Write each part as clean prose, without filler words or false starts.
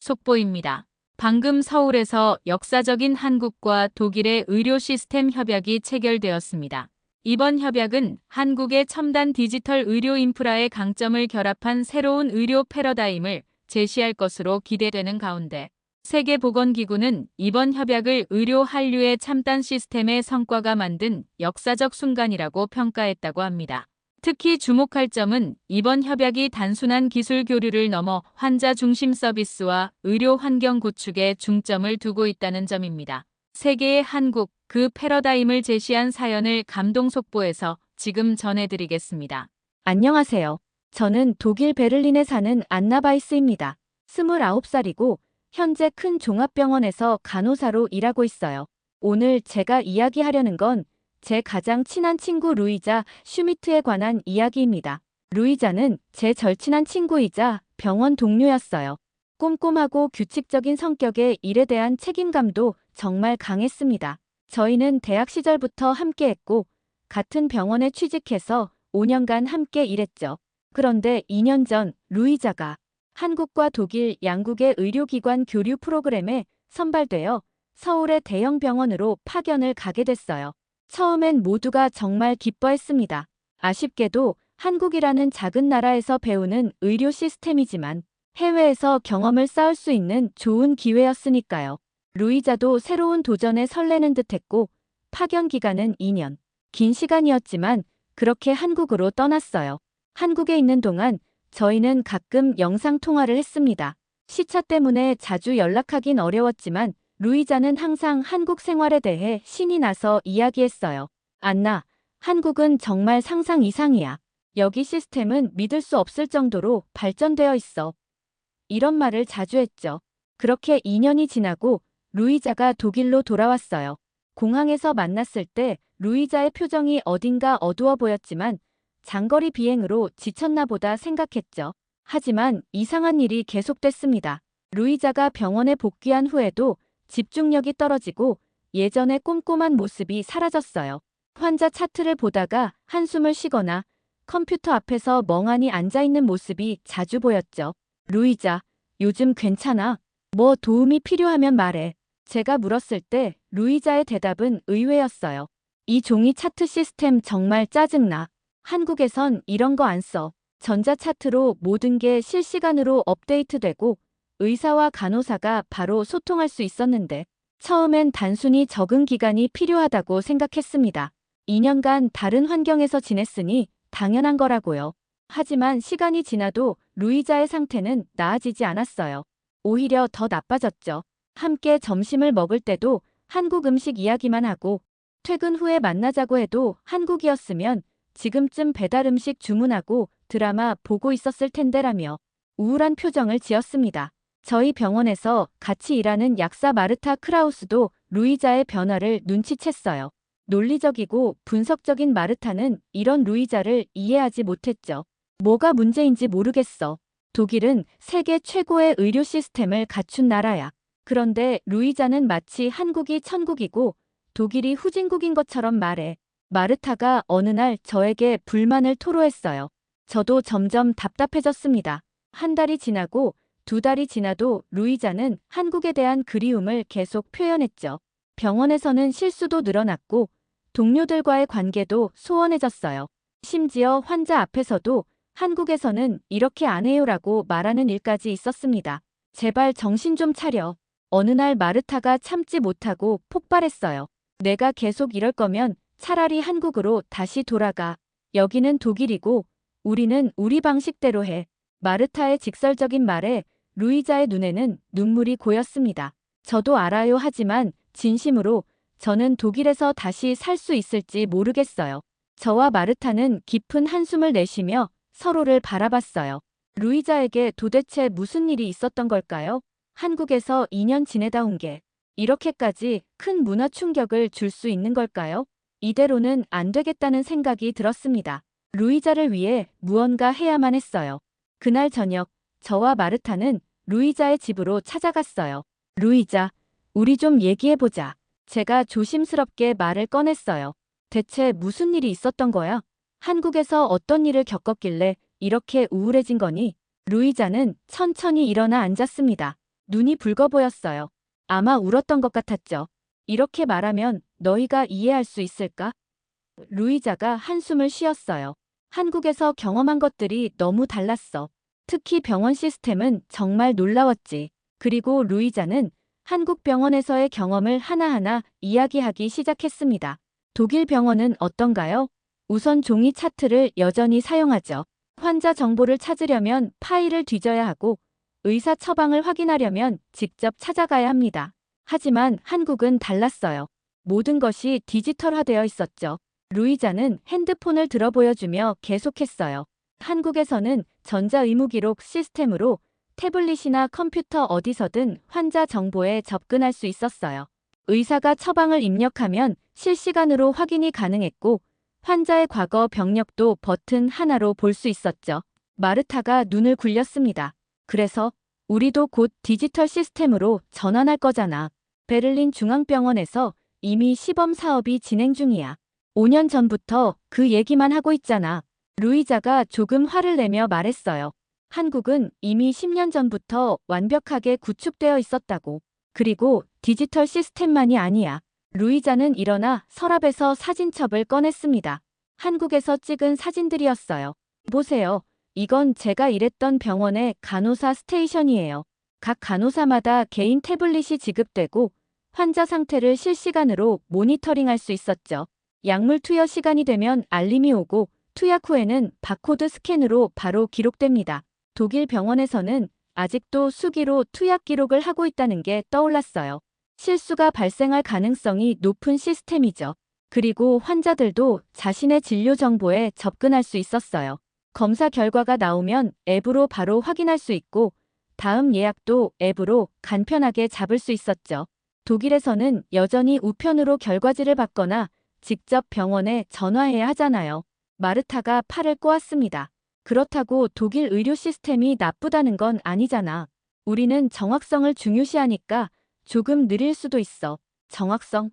속보입니다. 방금 서울에서 역사적인 한국과 독일의 의료 시스템 협약이 체결되었습니다. 이번 협약은 한국의 첨단 디지털 의료 인프라의 강점을 결합한 새로운 의료 패러다임을 제시할 것으로 기대되는 가운데 세계보건기구는 이번 협약을 의료 한류의 첨단 시스템의 성과가 만든 역사적 순간이라고 평가했다고 합니다. 특히 주목할 점은 이번 협약이 단순한 기술 교류를 넘어 환자 중심 서비스와 의료 환경 구축에 중점을 두고 있다는 점입니다. 세계의 한국, 그 패러다임을 제시한 사연을 감동 속보에서 지금 전해드리겠습니다. 안녕하세요. 저는 독일 베를린에 사는 안나 바이스입니다. 29살이고 현재 큰 종합병원에서 간호사로 일하고 있어요. 오늘 제가 이야기하려는 건 제 가장 친한 친구 루이자 슈미트에 관한 이야기입니다. 루이자는 제 절친한 친구이자 병원 동료였어요. 꼼꼼하고 규칙적인 성격의 일에 대한 책임감도 정말 강했습니다. 저희는 대학 시절부터 함께했고 같은 병원에 취직해서 5년간 함께 일했죠. 그런데 2년 전 루이자가 한국과 독일 양국의 의료기관 교류 프로그램에 선발되어 서울의 대형 병원으로 파견을 가게 됐어요. 처음엔 모두가 정말 기뻐했습니다. 아쉽게도 한국이라는 작은 나라에서 배우는 의료 시스템이지만 해외에서 경험을 쌓을 수 있는 좋은 기회였으니까요. 루이자도 새로운 도전에 설레는 듯했고 파견 기간은 2년. 긴 시간이었지만 그렇게 한국으로 떠났어요. 한국에 있는 동안 저희는 가끔 영상통화를 했습니다. 시차 때문에 자주 연락하긴 어려웠지만 루이자는 항상 한국 생활에 대해 신이 나서 이야기했어요. 안나, 한국은 정말 상상 이상이야. 여기 시스템은 믿을 수 없을 정도로 발전되어 있어. 이런 말을 자주 했죠. 그렇게 2년이 지나고 루이자가 독일로 돌아왔어요. 공항에서 만났을 때 루이자의 표정이 어딘가 어두워 보였지만 장거리 비행으로 지쳤나 보다 생각했죠. 하지만 이상한 일이 계속됐습니다. 루이자가 병원에 복귀한 후에도 집중력이 떨어지고 예전의 꼼꼼한 모습이 사라졌어요. 환자 차트를 보다가 한숨을 쉬거나 컴퓨터 앞에서 멍하니 앉아있는 모습이 자주 보였죠. 루이자, 요즘 괜찮아? 뭐 도움이 필요하면 말해. 제가 물었을 때 루이자의 대답은 의외였어요. 이 종이 차트 시스템 정말 짜증나. 한국에선 이런 거 안 써. 전자차트로 모든 게 실시간으로 업데이트되고 의사와 간호사가 바로 소통할 수 있었는데 처음엔 단순히 적응 기간이 필요하다고 생각했습니다. 2년간 다른 환경에서 지냈으니 당연한 거라고요. 하지만 시간이 지나도 루이자의 상태는 나아지지 않았어요. 오히려 더 나빠졌죠. 함께 점심을 먹을 때도 한국 음식 이야기만 하고 퇴근 후에 만나자고 해도 한국이었으면 지금쯤 배달 음식 주문하고 드라마 보고 있었을 텐데라며 우울한 표정을 지었습니다. 저희 병원에서 같이 일하는 약사 마르타 크라우스도 루이자의 변화를 눈치챘어요. 논리적이고 분석적인 마르타는 이런 루이자를 이해하지 못했죠. 뭐가 문제인지 모르겠어. 독일은 세계 최고의 의료 시스템을 갖춘 나라야. 그런데 루이자는 마치 한국이 천국이고 독일이 후진국인 것처럼 말해. 마르타가 어느 날 저에게 불만을 토로했어요. 저도 점점 답답해졌습니다. 한 달이 지나고 2달이 지나도 루이자는 한국에 대한 그리움을 계속 표현했죠. 병원에서는 실수도 늘어났고 동료들과의 관계도 소원해졌어요. 심지어 환자 앞에서도 한국에서는 이렇게 안 해요라고 말하는 일까지 있었습니다. 제발 정신 좀 차려. 어느 날 마르타가 참지 못하고 폭발했어요. 내가 계속 이럴 거면 차라리 한국으로 다시 돌아가. 여기는 독일이고 우리는 우리 방식대로 해. 마르타의 직설적인 말에 루이자의 눈에는 눈물이 고였습니다. 저도 알아요 하지만 진심으로 저는 독일에서 다시 살 수 있을지 모르겠어요. 저와 마르타는 깊은 한숨을 내쉬며 서로를 바라봤어요. 루이자에게 도대체 무슨 일이 있었던 걸까요? 한국에서 2년 지내다 온 게 이렇게까지 큰 문화 충격을 줄 수 있는 걸까요? 이대로는 안 되겠다는 생각이 들었습니다. 루이자를 위해 무언가 해야만 했어요. 그날 저녁, 저와 마르타는 루이자의 집으로 찾아갔어요. 루이자, 우리 좀 얘기해보자. 제가 조심스럽게 말을 꺼냈어요. 대체 무슨 일이 있었던 거야? 한국에서 어떤 일을 겪었길래 이렇게 우울해진 거니? 루이자는 천천히 일어나 앉았습니다. 눈이 붉어 보였어요. 아마 울었던 것 같았죠. 이렇게 말하면 너희가 이해할 수 있을까? 루이자가 한숨을 쉬었어요. 한국에서 경험한 것들이 너무 달랐어. 특히 병원 시스템은 정말 놀라웠지. 그리고 루이자는 한국 병원에서의 경험을 하나하나 이야기하기 시작했습니다. 독일 병원은 어떤가요? 우선 종이 차트를 여전히 사용하죠. 환자 정보를 찾으려면 파일을 뒤져야 하고 의사 처방을 확인하려면 직접 찾아가야 합니다. 하지만 한국은 달랐어요. 모든 것이 디지털화되어 있었죠. 루이자는 핸드폰을 들어 보여주며 계속했어요. 한국에서는 전자의무기록 시스템으로 태블릿이나 컴퓨터 어디서든 환자 정보에 접근할 수 있었어요. 의사가 처방을 입력하면 실시간으로 확인이 가능했고 환자의 과거 병력도 버튼 하나로 볼 수 있었죠. 마르타가 눈을 굴렸습니다. 그래서 우리도 곧 디지털 시스템으로 전환할 거잖아. 베를린 중앙병원에서 이미 시범 사업이 진행 중이야. 5년 전부터 그 얘기만 하고 있잖아. 루이자가 조금 화를 내며 말했어요. 한국은 이미 10년 전부터 완벽하게 구축되어 있었다고. 그리고 디지털 시스템만이 아니야. 루이자는 일어나 서랍에서 사진첩을 꺼냈습니다. 한국에서 찍은 사진들이었어요. 보세요. 이건 제가 일했던 병원의 간호사 스테이션이에요. 각 간호사마다 개인 태블릿이 지급되고 환자 상태를 실시간으로 모니터링할 수 있었죠. 약물 투여 시간이 되면 알림이 오고 투약 후에는 바코드 스캔으로 바로 기록됩니다. 독일 병원에서는 아직도 수기로 투약 기록을 하고 있다는 게 떠올랐어요. 실수가 발생할 가능성이 높은 시스템이죠. 그리고 환자들도 자신의 진료 정보에 접근할 수 있었어요. 검사 결과가 나오면 앱으로 바로 확인할 수 있고 다음 예약도 앱으로 간편하게 잡을 수 있었죠. 독일에서는 여전히 우편으로 결과지를 받거나 직접 병원에 전화해야 하잖아요. 마르타가 팔을 꼬았습니다. 그렇다고 독일 의료 시스템이 나쁘다는 건 아니잖아. 우리는 정확성을 중요시하니까 조금 느릴 수도 있어. 정확성?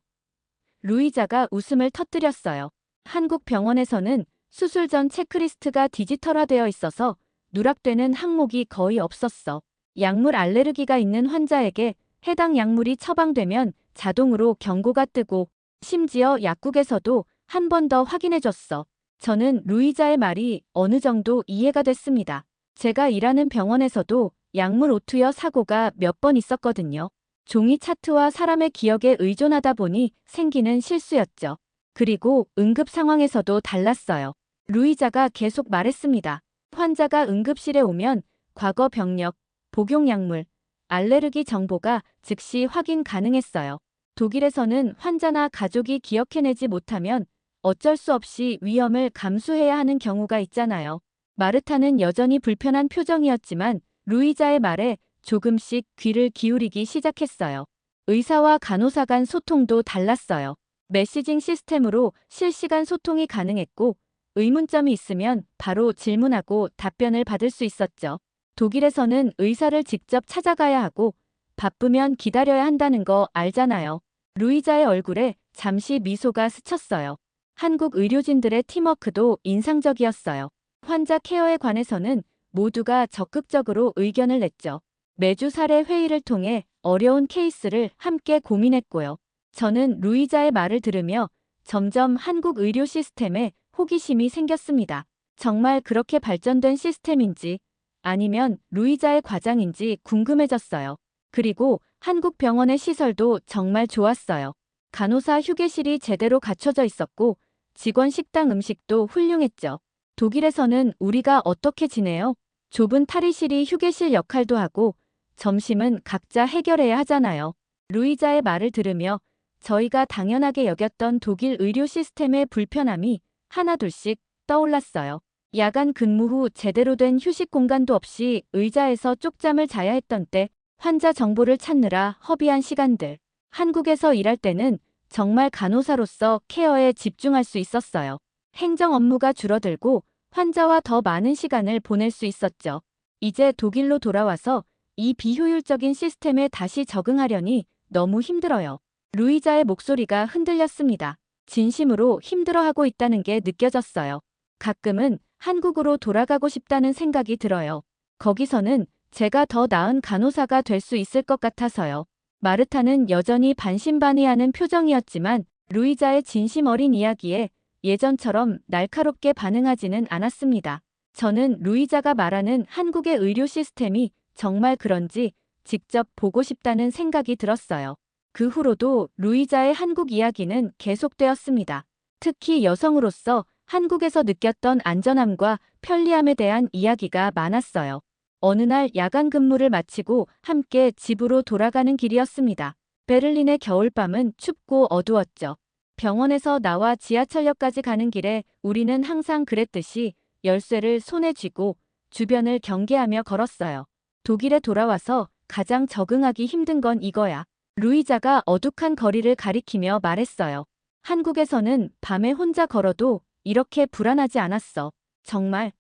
루이자가 웃음을 터뜨렸어요. 한국 병원에서는 수술 전 체크리스트가 디지털화되어 있어서 누락되는 항목이 거의 없었어. 약물 알레르기가 있는 환자에게 해당 약물이 처방되면 자동으로 경고가 뜨고 심지어 약국에서도 한 번 더 확인해줬어. 저는 루이자의 말이 어느 정도 이해가 됐습니다. 제가 일하는 병원에서도 약물 오투여 사고가 몇 번 있었거든요. 종이 차트와 사람의 기억에 의존하다 보니 생기는 실수였죠. 그리고 응급 상황에서도 달랐어요. 루이자가 계속 말했습니다. 환자가 응급실에 오면 과거 병력, 복용약물, 알레르기 정보가 즉시 확인 가능했어요. 독일에서는 환자나 가족이 기억해내지 못하면 어쩔 수 없이 위험을 감수해야 하는 경우가 있잖아요. 마르타는 여전히 불편한 표정이었지만 루이자의 말에 조금씩 귀를 기울이기 시작했어요. 의사와 간호사 간 소통도 달랐어요. 메시징 시스템으로 실시간 소통이 가능했고 의문점이 있으면 바로 질문하고 답변을 받을 수 있었죠. 독일에서는 의사를 직접 찾아가야 하고 바쁘면 기다려야 한다는 거 알잖아요. 루이자의 얼굴에 잠시 미소가 스쳤어요. 한국 의료진들의 팀워크도 인상적이었어요. 환자 케어에 관해서는 모두가 적극적으로 의견을 냈죠. 매주 사례 회의를 통해 어려운 케이스를 함께 고민했고요. 저는 루이자의 말을 들으며 점점 한국 의료 시스템에 호기심이 생겼습니다. 정말 그렇게 발전된 시스템인지 아니면 루이자의 과장인지 궁금해졌어요. 그리고 한국 병원의 시설도 정말 좋았어요. 간호사 휴게실이 제대로 갖춰져 있었고 직원 식당 음식도 훌륭했죠. 독일에서는 우리가 어떻게 지내요? 좁은 탈의실이 휴게실 역할도 하고 점심은 각자 해결해야 하잖아요. 루이자의 말을 들으며 저희가 당연하게 여겼던 독일 의료 시스템의 불편함이 하나둘씩 떠올랐어요. 야간 근무 후 제대로 된 휴식 공간도 없이 의자에서 쪽잠을 자야 했던 때, 환자 정보를 찾느라 허비한 시간들. 한국에서 일할 때는 정말 간호사로서 케어에 집중할 수 있었어요. 행정 업무가 줄어들고 환자와 더 많은 시간을 보낼 수 있었죠. 이제 독일로 돌아와서 이 비효율적인 시스템에 다시 적응하려니 너무 힘들어요. 루이자의 목소리가 흔들렸습니다. 진심으로 힘들어하고 있다는 게 느껴졌어요. 가끔은 한국으로 돌아가고 싶다는 생각이 들어요. 거기서는 제가 더 나은 간호사가 될 수 있을 것 같아서요. 마르타는 여전히 반신반의하는 표정이었지만 루이자의 진심 어린 이야기에 예전처럼 날카롭게 반응하지는 않았습니다. 저는 루이자가 말하는 한국의 의료 시스템이 정말 그런지 직접 보고 싶다는 생각이 들었어요. 그 후로도 루이자의 한국 이야기는 계속되었습니다. 특히 여성으로서 한국에서 느꼈던 안전함과 편리함에 대한 이야기가 많았어요. 어느 날 야간 근무를 마치고 함께 집으로 돌아가는 길이었습니다. 베를린의 겨울밤은 춥고 어두웠죠. 병원에서 나와 지하철역까지 가는 길에 우리는 항상 그랬듯이 열쇠를 손에 쥐고 주변을 경계하며 걸었어요. 독일에 돌아와서 가장 적응하기 힘든 건 이거야. 루이자가 어둑한 거리를 가리키며 말했어요. 한국에서는 밤에 혼자 걸어도 이렇게 불안하지 않았어. 정말?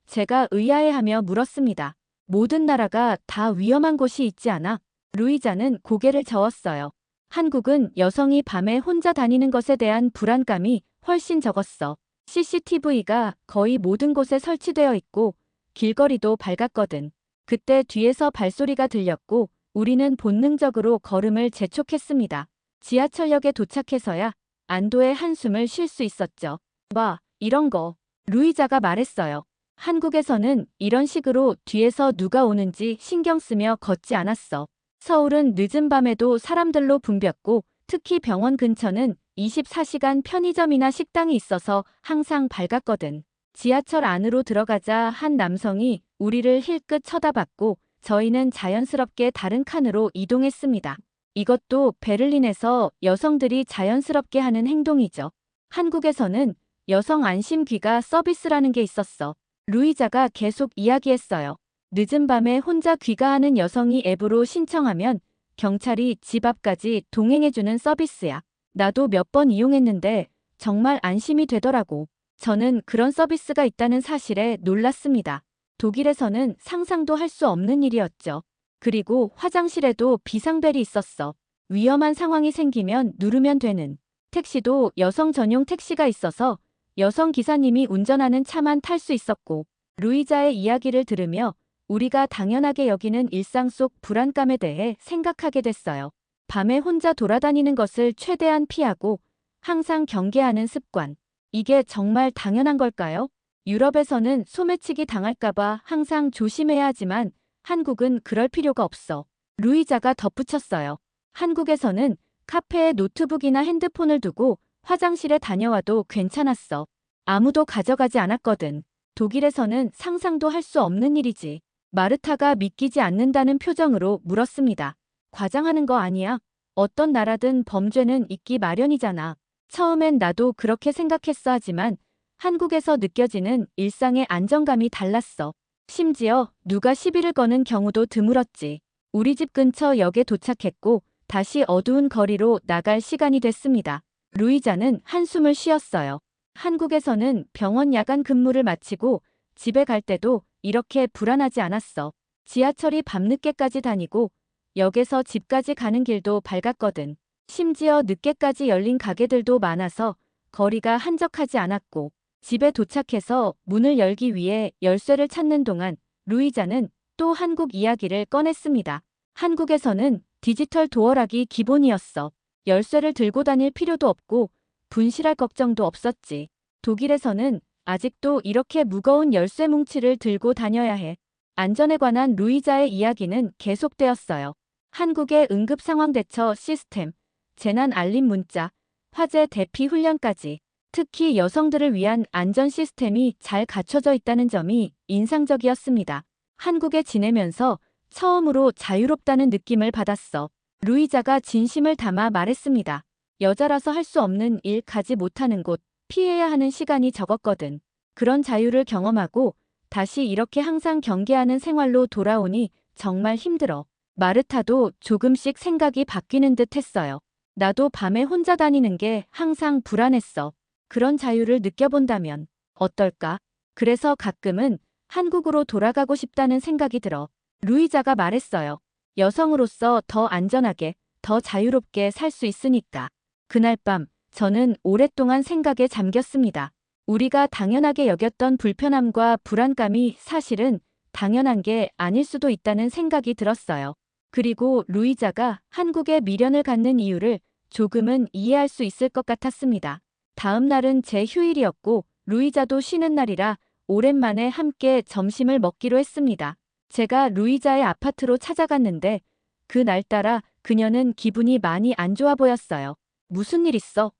제가 의아해하며 물었습니다. 모든 나라가 다 위험한 곳이 있지 않아? 루이자는 고개를 저었어요. 한국은 여성이 밤에 혼자 다니는 것에 대한 불안감이 훨씬 적었어. CCTV가 거의 모든 곳에 설치되어 있고 길거리도 밝았거든. 그때 뒤에서 발소리가 들렸고 우리는 본능적으로 걸음을 재촉했습니다. 지하철역에 도착해서야 안도의 한숨을 쉴 수 있었죠. 봐, 이런 거. 루이자가 말했어요. 한국에서는 이런 식으로 뒤에서 누가 오는지 신경 쓰며 걷지 않았어. 서울은 늦은 밤에도 사람들로 붐볐고 특히 병원 근처는 24시간 편의점이나 식당이 있어서 항상 밝았거든. 지하철 안으로 들어가자 한 남성이 우리를 힐끗 쳐다봤고 저희는 자연스럽게 다른 칸으로 이동했습니다. 이것도 베를린에서 여성들이 자연스럽게 하는 행동이죠. 한국에서는 여성 안심 귀가 서비스라는 게 있었어. 루이자가 계속 이야기했어요. 늦은 밤에 혼자 귀가하는 여성이 앱으로 신청하면 경찰이 집 앞까지 동행해주는 서비스야. 나도 몇 번 이용했는데 정말 안심이 되더라고. 저는 그런 서비스가 있다는 사실에 놀랐습니다. 독일에서는 상상도 할 수 없는 일이었죠. 그리고 화장실에도 비상벨이 있었어. 위험한 상황이 생기면 누르면 되는. 택시도 여성 전용 택시가 있어서 여성 기사님이 운전하는 차만 탈 수 있었고, 루이자의 이야기를 들으며 우리가 당연하게 여기는 일상 속 불안감에 대해 생각하게 됐어요. 밤에 혼자 돌아다니는 것을 최대한 피하고 항상 경계하는 습관. 이게 정말 당연한 걸까요? 유럽에서는 소매치기 당할까봐 항상 조심해야 하지만 한국은 그럴 필요가 없어. 루이자가 덧붙였어요. 한국에서는 카페에 노트북이나 핸드폰을 두고 화장실에 다녀와도 괜찮았어. 아무도 가져가지 않았거든. 독일에서는 상상도 할 수 없는 일이지. 마르타가 믿기지 않는다는 표정으로 물었습니다. 과장하는 거 아니야? 어떤 나라든 범죄는 있기 마련이잖아. 처음엔 나도 그렇게 생각했어 하지만 한국에서 느껴지는 일상의 안정감이 달랐어. 심지어 누가 시비를 거는 경우도 드물었지. 우리 집 근처 역에 도착했고 다시 어두운 거리로 나갈 시간이 됐습니다. 루이자는 한숨을 쉬었어요. 한국에서는 병원 야간 근무를 마치고 집에 갈 때도 이렇게 불안하지 않았어. 지하철이 밤늦게까지 다니고 역에서 집까지 가는 길도 밝았거든. 심지어 늦게까지 열린 가게들도 많아서 거리가 한적하지 않았고 집에 도착해서 문을 열기 위해 열쇠를 찾는 동안 루이자는 또 한국 이야기를 꺼냈습니다. 한국에서는 디지털 도어락이 기본이었어. 열쇠를 들고 다닐 필요도 없고 분실할 걱정도 없었지. 독일에서는 아직도 이렇게 무거운 열쇠 뭉치를 들고 다녀야 해. 안전에 관한 루이자의 이야기는 계속되었어요. 한국의 응급상황대처 시스템, 재난 알림 문자, 화재 대피 훈련까지 특히 여성들을 위한 안전 시스템이 잘 갖춰져 있다는 점이 인상적이었습니다. 한국에 지내면서 처음으로 자유롭다는 느낌을 받았어. 루이자가 진심을 담아 말했습니다. 여자라서 할 수 없는 일, 가지 못하는 곳, 피해야 하는 시간이 적었거든. 그런 자유를 경험하고 다시 이렇게 항상 경계하는 생활로 돌아오니 정말 힘들어. 마르타도 조금씩 생각이 바뀌는 듯 했어요. 나도 밤에 혼자 다니는 게 항상 불안했어. 그런 자유를 느껴본다면 어떨까? 그래서 가끔은 한국으로 돌아가고 싶다는 생각이 들어. 루이자가 말했어요. 여성으로서 더 안전하게, 더 자유롭게 살 수 있으니까. 그날 밤, 저는 오랫동안 생각에 잠겼습니다. 우리가 당연하게 여겼던 불편함과 불안감이 사실은 당연한 게 아닐 수도 있다는 생각이 들었어요. 그리고 루이자가 한국에 미련을 갖는 이유를 조금은 이해할 수 있을 것 같았습니다. 다음 날은 제 휴일이었고 루이자도 쉬는 날이라 오랜만에 함께 점심을 먹기로 했습니다. 제가 루이자의 아파트로 찾아갔는데 그날따라 그녀는 기분이 많이 안 좋아 보였어요. 무슨 일 있어?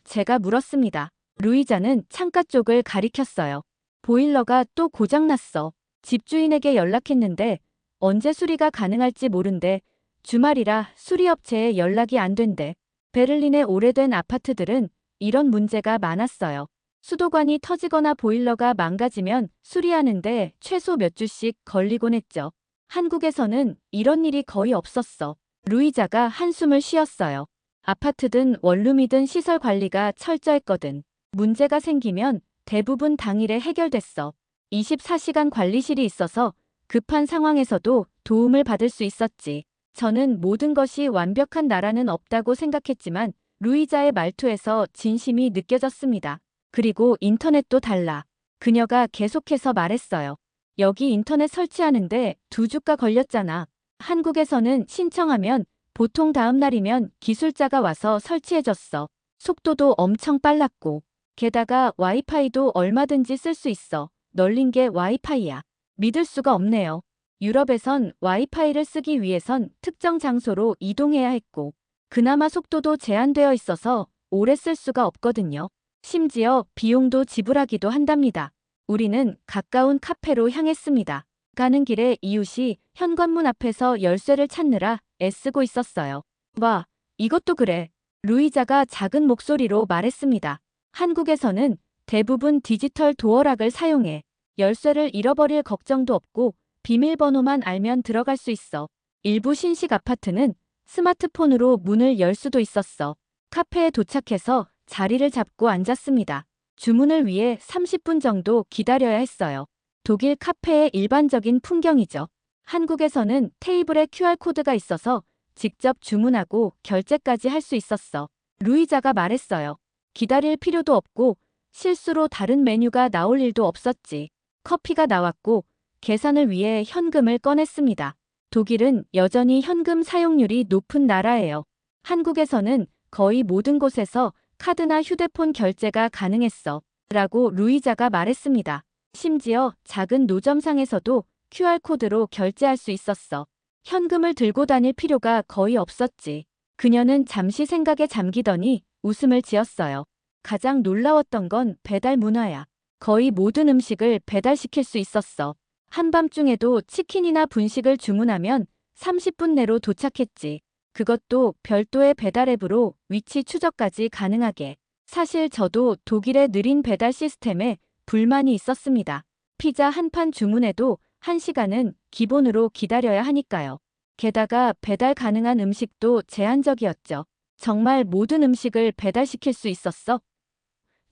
제가 물었습니다. 루이자는 창가 쪽을 가리켰어요. 보일러가 또 고장났어. 집주인에게 연락했는데 언제 수리가 가능할지 모른대. 주말이라 수리업체에 연락이 안 된대. 베를린의 오래된 아파트들은 이런 문제가 많았어요. 수도관이 터지거나 보일러가 망가지면 수리하는데 최소 몇 주씩 걸리곤 했죠. 한국에서는 이런 일이 거의 없었어. 루이자가 한숨을 쉬었어요. 아파트든 원룸이든 시설 관리가 철저했거든. 문제가 생기면 대부분 당일에 해결됐어. 24시간 관리실이 있어서 급한 상황에서도 도움을 받을 수 있었지. 저는 모든 것이 완벽한 나라는 없다고 생각했지만 루이자의 말투에서 진심이 느껴졌습니다. 그리고 인터넷도 달라. 그녀가 계속해서 말했어요. 여기 인터넷 설치하는데 2주가 걸렸잖아. 한국에서는 신청하면 보통 다음 날이면 기술자가 와서 설치해줬어. 속도도 엄청 빨랐고. 게다가 와이파이도 얼마든지 쓸 수 있어. 널린 게 와이파이야. 믿을 수가 없네요. 유럽에선 와이파이를 쓰기 위해선 특정 장소로 이동해야 했고, 그나마 속도도 제한되어 있어서 오래 쓸 수가 없거든요. 심지어 비용도 지불하기도 한답니다. 우리는 가까운 카페로 향했습니다. 가는 길에 이웃이 현관문 앞에서 열쇠를 찾느라 애쓰고 있었어요. 와, 이것도 그래. 루이자가 작은 목소리로 말했습니다. 한국에서는 대부분 디지털 도어락을 사용해. 열쇠를 잃어버릴 걱정도 없고 비밀번호만 알면 들어갈 수 있어. 일부 신식 아파트는 스마트폰으로 문을 열 수도 있었어. 카페에 도착해서 자리를 잡고 앉았습니다. 주문을 위해 30분 정도 기다려야 했어요. 독일 카페의 일반적인 풍경이죠. 한국에서는 테이블에 QR코드가 있어서 직접 주문하고 결제까지 할 수 있었어. 루이자가 말했어요. 기다릴 필요도 없고 실수로 다른 메뉴가 나올 일도 없었지. 커피가 나왔고 계산을 위해 현금을 꺼냈습니다. 독일은 여전히 현금 사용률이 높은 나라예요. 한국에서는 거의 모든 곳에서 카드나 휴대폰 결제가 가능했어. 라고 루이자가 말했습니다. 심지어 작은 노점상에서도 QR코드로 결제할 수 있었어. 현금을 들고 다닐 필요가 거의 없었지. 그녀는 잠시 생각에 잠기더니 웃음을 지었어요. 가장 놀라웠던 건 배달 문화야. 거의 모든 음식을 배달시킬 수 있었어. 한밤중에도 치킨이나 분식을 주문하면 30분 내로 도착했지. 그것도 별도의 배달 앱으로 위치 추적까지 가능하게. 사실 저도 독일의 느린 배달 시스템에 불만이 있었습니다. 피자 한 판 주문해도 1시간은 기본으로 기다려야 하니까요. 게다가 배달 가능한 음식도 제한적이었죠. 정말 모든 음식을 배달시킬 수 있었어?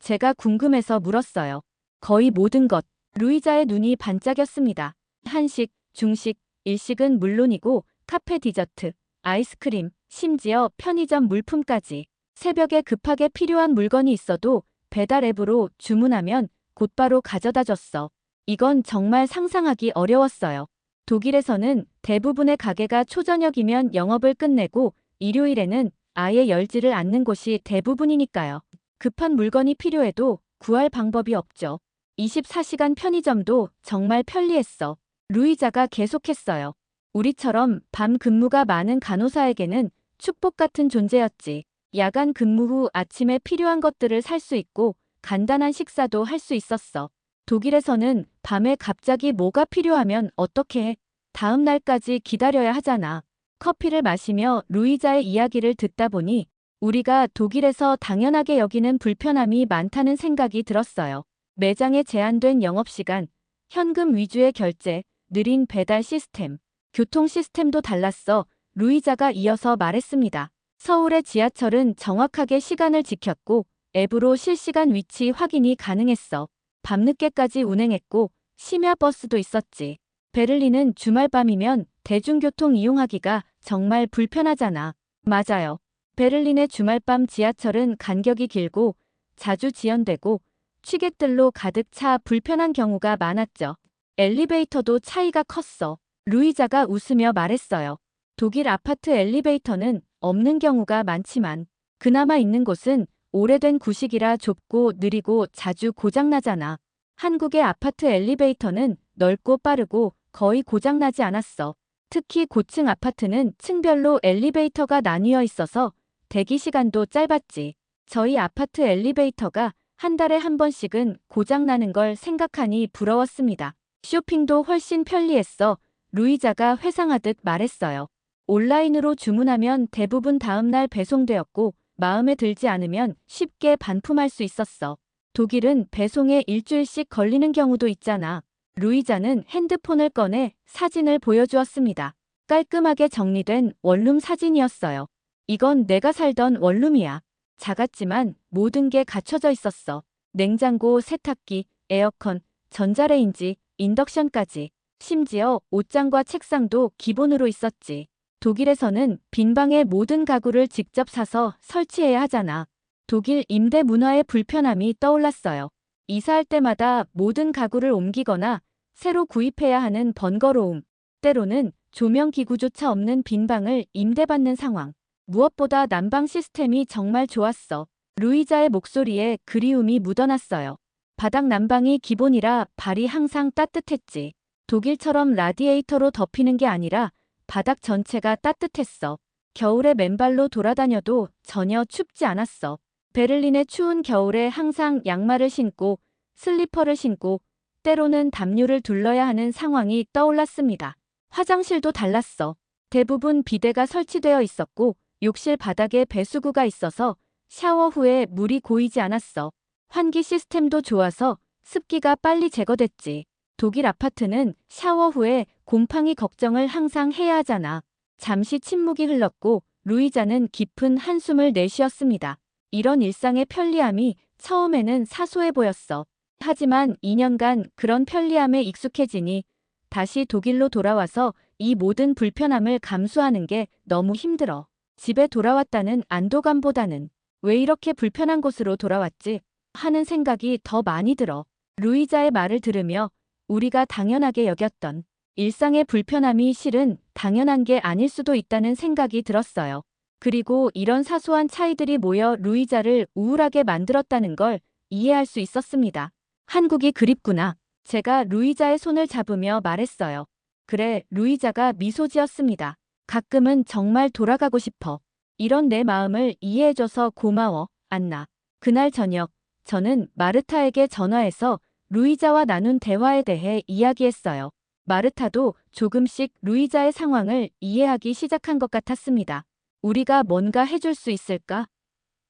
제가 궁금해서 물었어요. 거의 모든 것. 루이자의 눈이 반짝였습니다. 한식, 중식, 일식은 물론이고 카페 디저트, 아이스크림, 심지어 편의점 물품까지. 새벽에 급하게 필요한 물건이 있어도 배달 앱으로 주문하면 곧바로 가져다 줬어. 이건 정말 상상하기 어려웠어요. 독일에서는 대부분의 가게가 초저녁이면 영업을 끝내고 일요일에는 아예 열지를 않는 곳이 대부분이니까요. 급한 물건이 필요해도 구할 방법이 없죠. 24시간 편의점도 정말 편리했어. 루이자가 계속했어요. 우리처럼 밤 근무가 많은 간호사에게는 축복 같은 존재였지. 야간 근무 후 아침에 필요한 것들을 살 수 있고 간단한 식사도 할 수 있었어. 독일에서는 밤에 갑자기 뭐가 필요하면 어떻게 해? 다음 날까지 기다려야 하잖아. 커피를 마시며 루이자의 이야기를 듣다 보니 우리가 독일에서 당연하게 여기는 불편함이 많다는 생각이 들었어요. 매장에 제한된 영업시간, 현금 위주의 결제, 느린 배달 시스템, 교통 시스템도 달랐어. 루이자가 이어서 말했습니다. 서울의 지하철은 정확하게 시간을 지켰고 앱으로 실시간 위치 확인이 가능했어. 밤늦게까지 운행했고 심야 버스도 있었지. 베를린은 주말밤이면 대중교통 이용하기가 정말 불편하잖아. 맞아요. 베를린의 주말밤 지하철은 간격이 길고 자주 지연되고 취객들로 가득 차 불편한 경우가 많았죠. 엘리베이터도 차이가 컸어. 루이자가 웃으며 말했어요. 독일 아파트 엘리베이터는 없는 경우가 많지만 그나마 있는 곳은 오래된 구식이라 좁고 느리고 자주 고장나잖아. 한국의 아파트 엘리베이터는 넓고 빠르고 거의 고장나지 않았어. 특히 고층 아파트는 층별로 엘리베이터가 나뉘어 있어서 대기 시간도 짧았지. 저희 아파트 엘리베이터가 한 달에 한 번씩은 고장나는 걸 생각하니 부러웠습니다. 쇼핑도 훨씬 편리했어. 루이자가 회상하듯 말했어요. 온라인으로 주문하면 대부분 다음날 배송되었고 마음에 들지 않으면 쉽게 반품할 수 있었어. 독일은 배송에 일주일씩 걸리는 경우도 있잖아. 루이자는 핸드폰을 꺼내 사진을 보여주었습니다. 깔끔하게 정리된 원룸 사진이었어요. 이건 내가 살던 원룸이야. 작았지만 모든 게 갖춰져 있었어. 냉장고, 세탁기, 에어컨, 전자레인지, 인덕션까지. 심지어 옷장과 책상도 기본으로 있었지. 독일에서는 빈방에 모든 가구를 직접 사서 설치해야 하잖아. 독일 임대 문화의 불편함이 떠올랐어요. 이사할 때마다 모든 가구를 옮기거나 새로 구입해야 하는 번거로움. 때로는 조명기구조차 없는 빈방을 임대받는 상황. 무엇보다 난방 시스템이 정말 좋았어. 루이자의 목소리에 그리움이 묻어났어요. 바닥 난방이 기본이라 발이 항상 따뜻했지. 독일처럼 라디에이터로 덮이는 게 아니라 바닥 전체가 따뜻했어. 겨울에 맨발로 돌아다녀도 전혀 춥지 않았어. 베를린의 추운 겨울에 항상 양말을 신고 슬리퍼를 신고 때로는 담요를 둘러야 하는 상황이 떠올랐습니다. 화장실도 달랐어. 대부분 비데가 설치되어 있었고 욕실 바닥에 배수구가 있어서 샤워 후에 물이 고이지 않았어. 환기 시스템도 좋아서 습기가 빨리 제거됐지. 독일 아파트는 샤워 후에 곰팡이 걱정을 항상 해야 하잖아. 잠시 침묵이 흘렀고 루이자는 깊은 한숨을 내쉬었습니다. 이런 일상의 편리함이 처음에는 사소해 보였어. 하지만 2년간 그런 편리함에 익숙해지니 다시 독일로 돌아와서 이 모든 불편함을 감수하는 게 너무 힘들어. 집에 돌아왔다는 안도감보다는 왜 이렇게 불편한 곳으로 돌아왔지? 하는 생각이 더 많이 들어. 루이자의 말을 들으며 우리가 당연하게 여겼던 일상의 불편함이 실은 당연한 게 아닐 수도 있다는 생각이 들었어요. 그리고 이런 사소한 차이들이 모여 루이자를 우울하게 만들었다는 걸 이해할 수 있었습니다. 한국이 그립구나. 제가 루이자의 손을 잡으며 말했어요. 그래, 루이자가 미소 지었습니다. 가끔은 정말 돌아가고 싶어. 이런 내 마음을 이해해줘서 고마워, 안나. 그날 저녁, 저는 마르타에게 전화해서 루이자와 나눈 대화에 대해 이야기했어요. 마르타도 조금씩 루이자의 상황을 이해하기 시작한 것 같았습니다. 우리가 뭔가 해줄 수 있을까?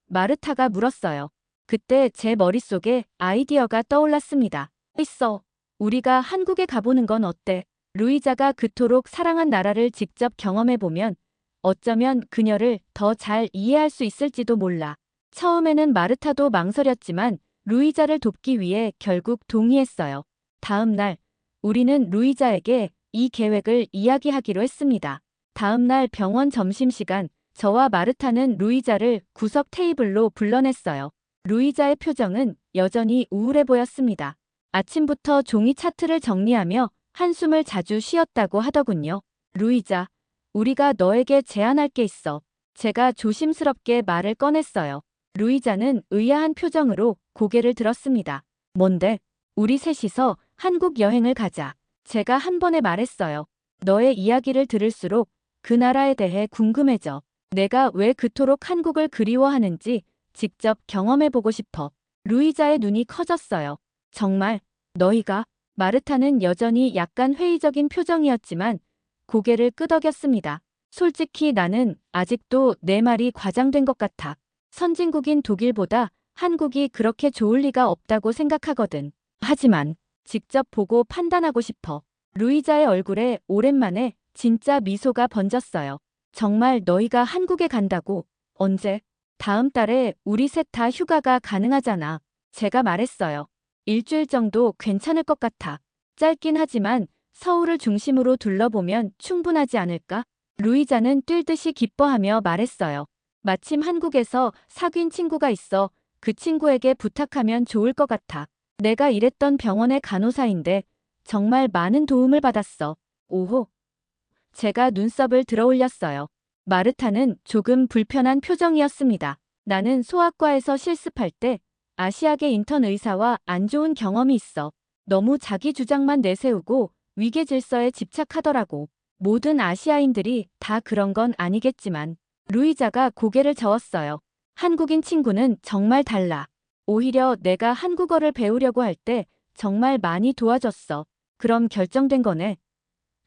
마르타가 물었어요. 그때 제 머릿속에 아이디어가 떠올랐습니다. 있어. 우리가 한국에 가보는 건 어때? 루이자가 그토록 사랑한 나라를 직접 경험해보면 어쩌면 그녀를 더 잘 이해할 수 있을지도 몰라. 처음에는 마르타도 망설였지만 루이자를 돕기 위해 결국 동의했어요. 다음 날, 우리는 루이자에게 이 계획을 이야기하기로 했습니다. 다음 날 병원 점심시간, 저와 마르타는 루이자를 구석 테이블로 불러냈어요. 루이자의 표정은 여전히 우울해 보였습니다. 아침부터 종이 차트를 정리하며 한숨을 자주 쉬었다고 하더군요. 루이자, 우리가 너에게 제안할 게 있어. 제가 조심스럽게 말을 꺼냈어요. 루이자는 의아한 표정으로 고개를 들었습니다. 뭔데? 우리 셋이서 한국 여행을 가자. 제가 한 번에 말했어요. 너의 이야기를 들을수록 그 나라에 대해 궁금해져. 내가 왜 그토록 한국을 그리워하는지 직접 경험해보고 싶어. 루이자의 눈이 커졌어요. 정말, 너희가? 마르타는 여전히 약간 회의적인 표정이었지만 고개를 끄덕였습니다. 솔직히 나는 아직도 내 말이 과장된 것 같아. 선진국인 독일보다 한국이 그렇게 좋을 리가 없다고 생각하거든. 하지만 직접 보고 판단하고 싶어. 루이자의 얼굴에 오랜만에 진짜 미소가 번졌어요. 정말 너희가 한국에 간다고? 언제? 다음 달에 우리 셋 다 휴가가 가능하잖아. 제가 말했어요. 일주일 정도 괜찮을 것 같아. 짧긴 하지만 서울을 중심으로 둘러보면 충분하지 않을까? 루이자는 뛸듯이 기뻐하며 말했어요. 마침 한국에서 사귄 친구가 있어. 그 친구에게 부탁하면 좋을 것 같아. 내가 일했던 병원의 간호사인데 정말 많은 도움을 받았어. 오호. 제가 눈썹을 들어 올렸어요. 마르타는 조금 불편한 표정이었습니다. 나는 소아과에서 실습할 때 아시아계 인턴 의사와 안 좋은 경험이 있어. 너무 자기 주장만 내세우고 위계 질서에 집착하더라고. 모든 아시아인들이 다 그런 건 아니겠지만 루이자가 고개를 저었어요. 한국인 친구는 정말 달라. 오히려 내가 한국어를 배우려고 할 때 정말 많이 도와줬어. 그럼 결정된 거네?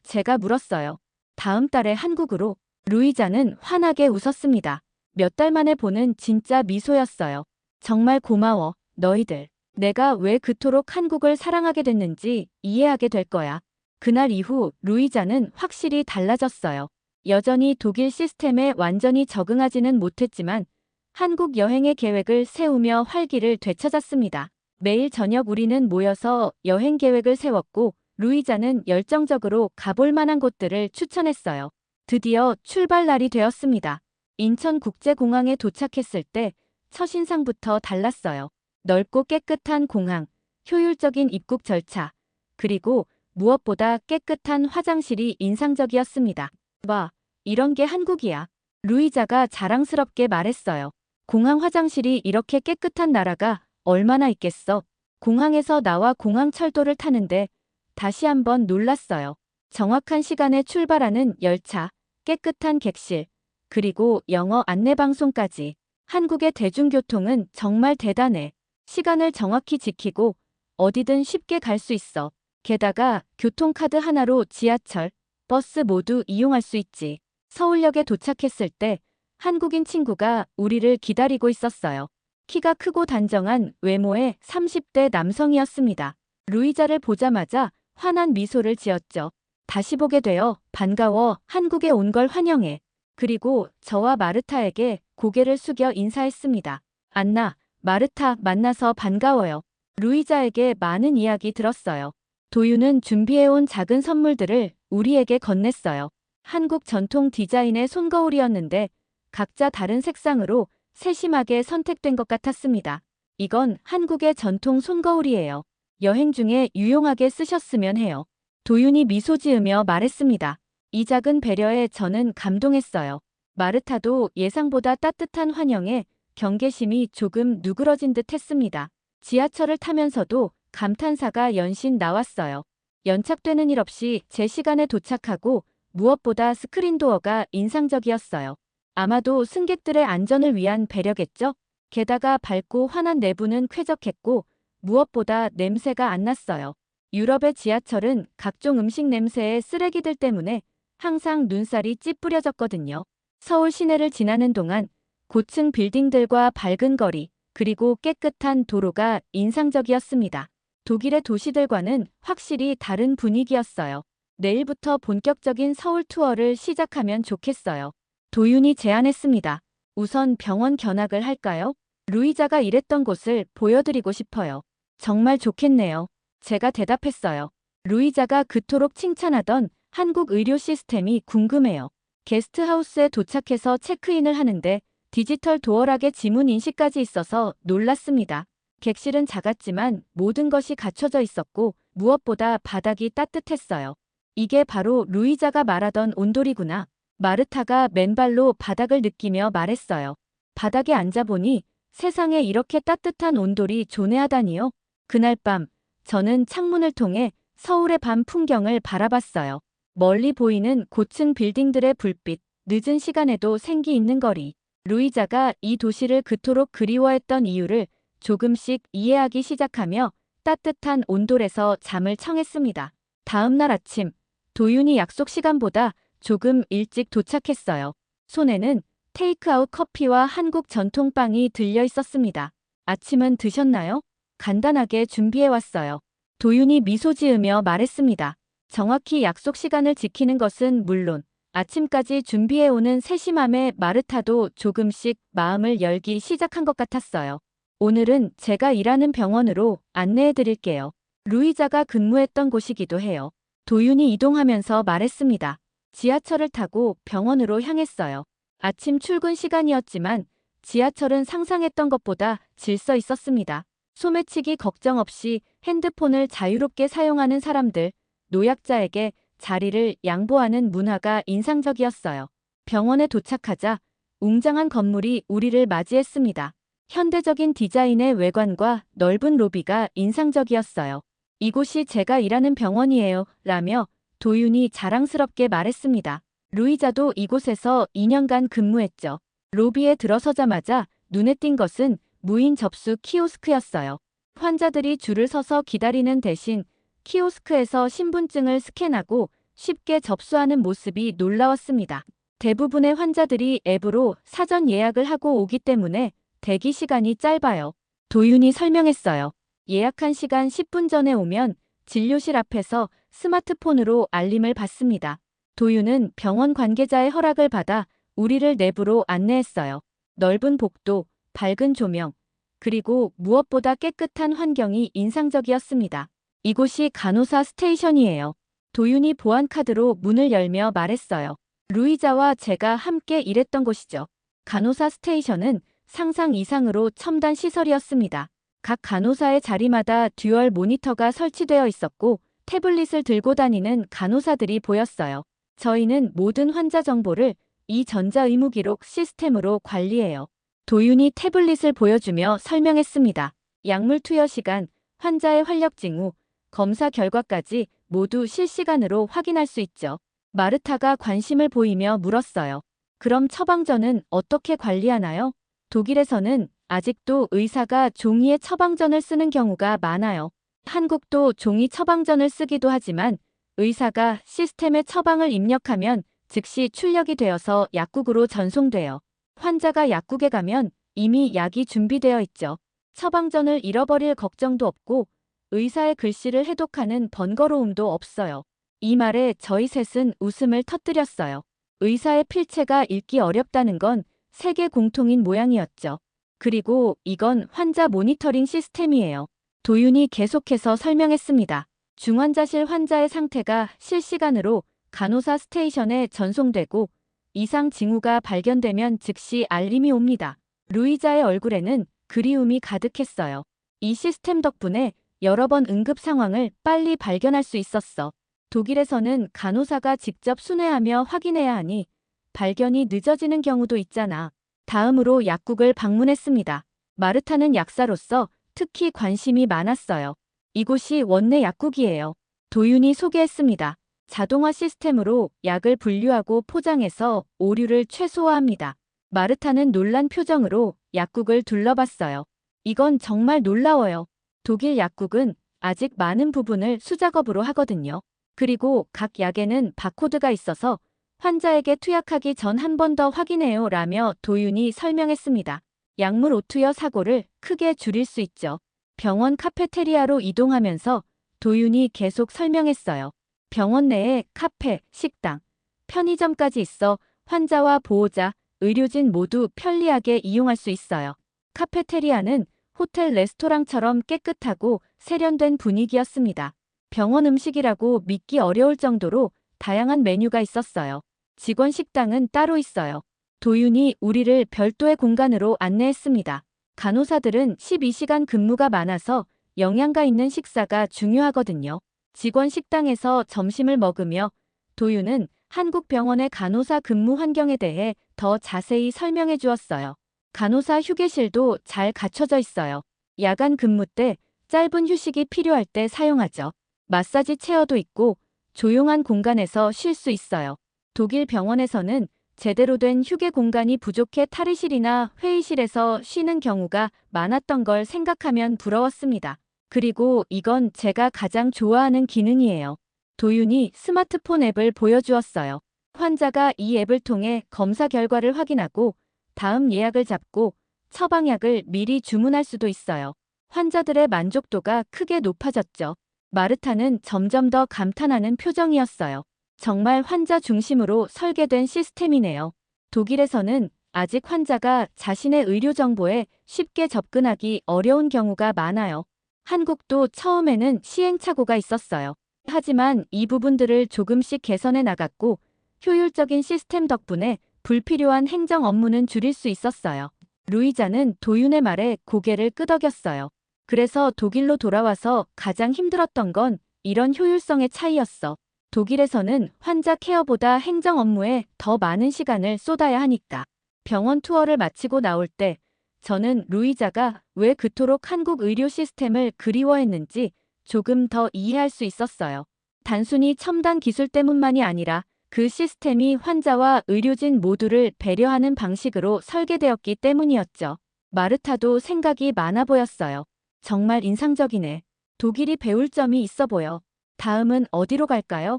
제가 물었어요. 다음 달에 한국으로. 루이자는 환하게 웃었습니다. 몇 달 만에 보는 진짜 미소였어요. 정말 고마워, 너희들. 내가 왜 그토록 한국을 사랑하게 됐는지 이해하게 될 거야. 그날 이후 루이자는 확실히 달라졌어요. 여전히 독일 시스템에 완전히 적응하지는 못했지만 한국 여행의 계획을 세우며 활기를 되찾았습니다. 매일 저녁 우리는 모여서 여행 계획을 세웠고 루이자는 열정적으로 가볼 만한 곳들을 추천했어요. 드디어 출발 날이 되었습니다. 인천국제공항에 도착했을 때 첫인상부터 달랐어요. 넓고 깨끗한 공항, 효율적인 입국 절차, 그리고 무엇보다 깨끗한 화장실이 인상적이었습니다. 와, 이런 게 한국이야. 루이자가 자랑스럽게 말했어요. 공항 화장실이 이렇게 깨끗한 나라가 얼마나 있겠어. 공항에서 나와 공항 철도를 타는데 다시 한번 놀랐어요. 정확한 시간에 출발하는 열차, 깨끗한 객실, 그리고 영어 안내방송까지. 한국의 대중교통은 정말 대단해. 시간을 정확히 지키고 어디든 쉽게 갈 수 있어. 게다가 교통카드 하나로 지하철, 버스 모두 이용할 수 있지. 서울역에 도착했을 때 한국인 친구가 우리를 기다리고 있었어요. 키가 크고 단정한 외모의 30대 남성이었습니다. 루이자를 보자마자 환한 미소를 지었죠. 다시 보게 되어 반가워. 한국에 온 걸 환영해. 그리고 저와 마르타에게 고개를 숙여 인사했습니다. 안나, 마르타 만나서 반가워요. 루이자에게 많은 이야기 들었어요. 도유는 준비해온 작은 선물들을 우리에게 건넸어요. 한국 전통 디자인의 손거울이었는데 각자 다른 색상으로 세심하게 선택된 것 같았습니다. 이건 한국의 전통 손거울이에요. 여행 중에 유용하게 쓰셨으면 해요. 도윤이 미소 지으며 말했습니다. 이 작은 배려에 저는 감동했어요. 마르타도 예상보다 따뜻한 환영에 경계심이 조금 누그러진 듯 했습니다. 지하철을 타면서도 감탄사가 연신 나왔어요. 연착되는 일 없이 제 시간에 도착하고 무엇보다 스크린도어가 인상적이었어요. 아마도 승객들의 안전을 위한 배려겠죠? 게다가 밝고 환한 내부는 쾌적했고 무엇보다 냄새가 안 났어요. 유럽의 지하철은 각종 음식 냄새에 쓰레기들 때문에 항상 눈살이 찌푸려졌거든요. 서울 시내를 지나는 동안 고층 빌딩들과 밝은 거리, 그리고 깨끗한 도로가 인상적이었습니다. 독일의 도시들과는 확실히 다른 분위기였어요. 내일부터 본격적인 서울 투어를 시작하면 좋겠어요. 도윤이 제안했습니다. 우선 병원 견학을 할까요? 루이자가 일했던 곳을 보여드리고 싶어요. 정말 좋겠네요. 제가 대답했어요. 루이자가 그토록 칭찬하던 한국 의료 시스템이 궁금해요. 게스트하우스에 도착해서 체크인을 하는데 디지털 도어락에 지문 인식까지 있어서 놀랐습니다. 객실은 작았지만 모든 것이 갖춰져 있었고 무엇보다 바닥이 따뜻했어요. 이게 바로 루이자가 말하던 온돌이구나. 마르타가 맨발로 바닥을 느끼며 말했어요. 바닥에 앉아보니 세상에 이렇게 따뜻한 온돌이 존재하다니요. 그날 밤 저는 창문을 통해 서울의 밤 풍경을 바라봤어요. 멀리 보이는 고층 빌딩들의 불빛, 늦은 시간에도 생기 있는 거리. 루이자가 이 도시를 그토록 그리워했던 이유를 조금씩 이해하기 시작하며 따뜻한 온돌에서 잠을 청했습니다. 다음 날 아침, 도윤이 약속 시간보다 조금 일찍 도착했어요. 손에는 테이크아웃 커피와 한국 전통빵이 들려 있었습니다. 아침은 드셨나요? 간단하게 준비해왔어요. 도윤이 미소 지으며 말했습니다. 정확히 약속 시간을 지키는 것은 물론 아침까지 준비해오는 세심함에 마르타도 조금씩 마음을 열기 시작한 것 같았어요. 오늘은 제가 일하는 병원으로 안내해드릴게요. 루이자가 근무했던 곳이기도 해요. 도윤이 이동하면서 말했습니다. 지하철을 타고 병원으로 향했어요. 아침 출근 시간이었지만 지하철은 상상했던 것보다 질서 있었습니다. 소매치기 걱정 없이 핸드폰을 자유롭게 사용하는 사람들, 노약자에게 자리를 양보하는 문화가 인상적이었어요. 병원에 도착하자 웅장한 건물이 우리를 맞이했습니다. 현대적인 디자인의 외관과 넓은 로비가 인상적이었어요. 이곳이 제가 일하는 병원이에요. 라며 도윤이 자랑스럽게 말했습니다. 루이자도 이곳에서 2년간 근무했죠. 로비에 들어서자마자 눈에 띈 것은 무인 접수 키오스크였어요. 환자들이 줄을 서서 기다리는 대신 키오스크에서 신분증을 스캔하고 쉽게 접수하는 모습이 놀라웠습니다. 대부분의 환자들이 앱으로 사전 예약을 하고 오기 때문에 대기 시간이 짧아요. 도윤이 설명했어요. 예약한 시간 10분 전에 오면 진료실 앞에서 스마트폰으로 알림을 받습니다. 도윤은 병원 관계자의 허락을 받아 우리를 내부로 안내했어요. 넓은 복도, 밝은 조명, 그리고 무엇보다 깨끗한 환경이 인상적이었습니다. 이곳이 간호사 스테이션이에요. 도윤이 보안카드로 문을 열며 말했어요. 루이자와 제가 함께 일했던 곳이죠. 간호사 스테이션은 상상 이상으로 첨단 시설이었습니다. 각 간호사의 자리마다 듀얼 모니터가 설치되어 있었고 태블릿을 들고 다니는 간호사들이 보였어요. 저희는 모든 환자 정보를 이 전자의무기록 시스템으로 관리해요. 도윤이 태블릿을 보여주며 설명했습니다. 약물 투여 시간, 환자의 활력 징후, 검사 결과까지 모두 실시간으로 확인할 수 있죠. 마르타가 관심을 보이며 물었어요. 그럼 처방전은 어떻게 관리하나요? 독일에서는 아직도 의사가 종이의 처방전을 쓰는 경우가 많아요. 한국도 종이 처방전을 쓰기도 하지만 의사가 시스템에 처방을 입력하면 즉시 출력이 되어서 약국으로 전송돼요. 환자가 약국에 가면 이미 약이 준비되어 있죠. 처방전을 잃어버릴 걱정도 없고 의사의 글씨를 해독하는 번거로움도 없어요. 이 말에 저희 셋은 웃음을 터뜨렸어요. 의사의 필체가 읽기 어렵다는 건 세계 공통인 모양이었죠. 그리고 이건 환자 모니터링 시스템이에요. 도윤이 계속해서 설명했습니다. 중환자실 환자의 상태가 실시간으로 간호사 스테이션에 전송되고 이상 징후가 발견되면 즉시 알림이 옵니다. 루이자의 얼굴에는 그리움이 가득했어요. 이 시스템 덕분에 여러 번 응급 상황을 빨리 발견할 수 있었어. 독일에서는 간호사가 직접 순회하며 확인해야 하니 발견이 늦어지는 경우도 있잖아. 다음으로 약국을 방문했습니다. 마르타는 약사로서 특히 관심이 많았어요. 이곳이 원내 약국이에요. 도윤이 소개했습니다. 자동화 시스템으로 약을 분류하고 포장해서 오류를 최소화합니다. 마르타는 놀란 표정으로 약국을 둘러봤어요. 이건 정말 놀라워요. 독일 약국은 아직 많은 부분을 수작업으로 하거든요. 그리고 각 약에는 바코드가 있어서 환자에게 투약하기 전 한 번 더 확인해요 라며 도윤이 설명했습니다. 약물 오투여 사고를 크게 줄일 수 있죠. 병원 카페테리아로 이동하면서 도윤이 계속 설명했어요. 병원 내에 카페, 식당, 편의점까지 있어 환자와 보호자, 의료진 모두 편리하게 이용할 수 있어요. 카페테리아는 호텔 레스토랑처럼 깨끗하고 세련된 분위기였습니다. 병원 음식이라고 믿기 어려울 정도로 다양한 메뉴가 있었어요. 직원 식당은 따로 있어요. 도윤이 우리를 별도의 공간으로 안내했습니다. 간호사들은 12시간 근무가 많아서 영양가 있는 식사가 중요하거든요. 직원 식당에서 점심을 먹으며 도윤은 한국 병원의 간호사 근무 환경에 대해 더 자세히 설명해 주었어요. 간호사 휴게실도 잘 갖춰져 있어요. 야간 근무 때 짧은 휴식이 필요할 때 사용하죠. 마사지 체어도 있고 조용한 공간에서 쉴 수 있어요. 독일 병원에서는 제대로 된 휴게 공간이 부족해 탈의실이나 회의실에서 쉬는 경우가 많았던 걸 생각하면 부러웠습니다. 그리고 이건 제가 가장 좋아하는 기능이에요. 도윤이 스마트폰 앱을 보여주었어요. 환자가 이 앱을 통해 검사 결과를 확인하고 다음 예약을 잡고 처방약을 미리 주문할 수도 있어요. 환자들의 만족도가 크게 높아졌죠. 마르타는 점점 더 감탄하는 표정이었어요. 정말 환자 중심으로 설계된 시스템이네요. 독일에서는 아직 환자가 자신의 의료 정보에 쉽게 접근하기 어려운 경우가 많아요. 한국도 처음에는 시행착오가 있었어요. 하지만 이 부분들을 조금씩 개선해 나갔고 효율적인 시스템 덕분에 불필요한 행정 업무는 줄일 수 있었어요. 루이자는 도윤의 말에 고개를 끄덕였어요. 그래서 독일로 돌아와서 가장 힘들었던 건 이런 효율성의 차이였어. 독일에서는 환자 케어보다 행정 업무에 더 많은 시간을 쏟아야 하니까. 병원 투어를 마치고 나올 때 저는 루이자가 왜 그토록 한국 의료 시스템을 그리워했는지 조금 더 이해할 수 있었어요. 단순히 첨단 기술 때문만이 아니라 그 시스템이 환자와 의료진 모두를 배려하는 방식으로 설계되었기 때문이었죠. 마르타도 생각이 많아 보였어요. 정말 인상적이네. 독일이 배울 점이 있어 보여. 다음은 어디로 갈까요?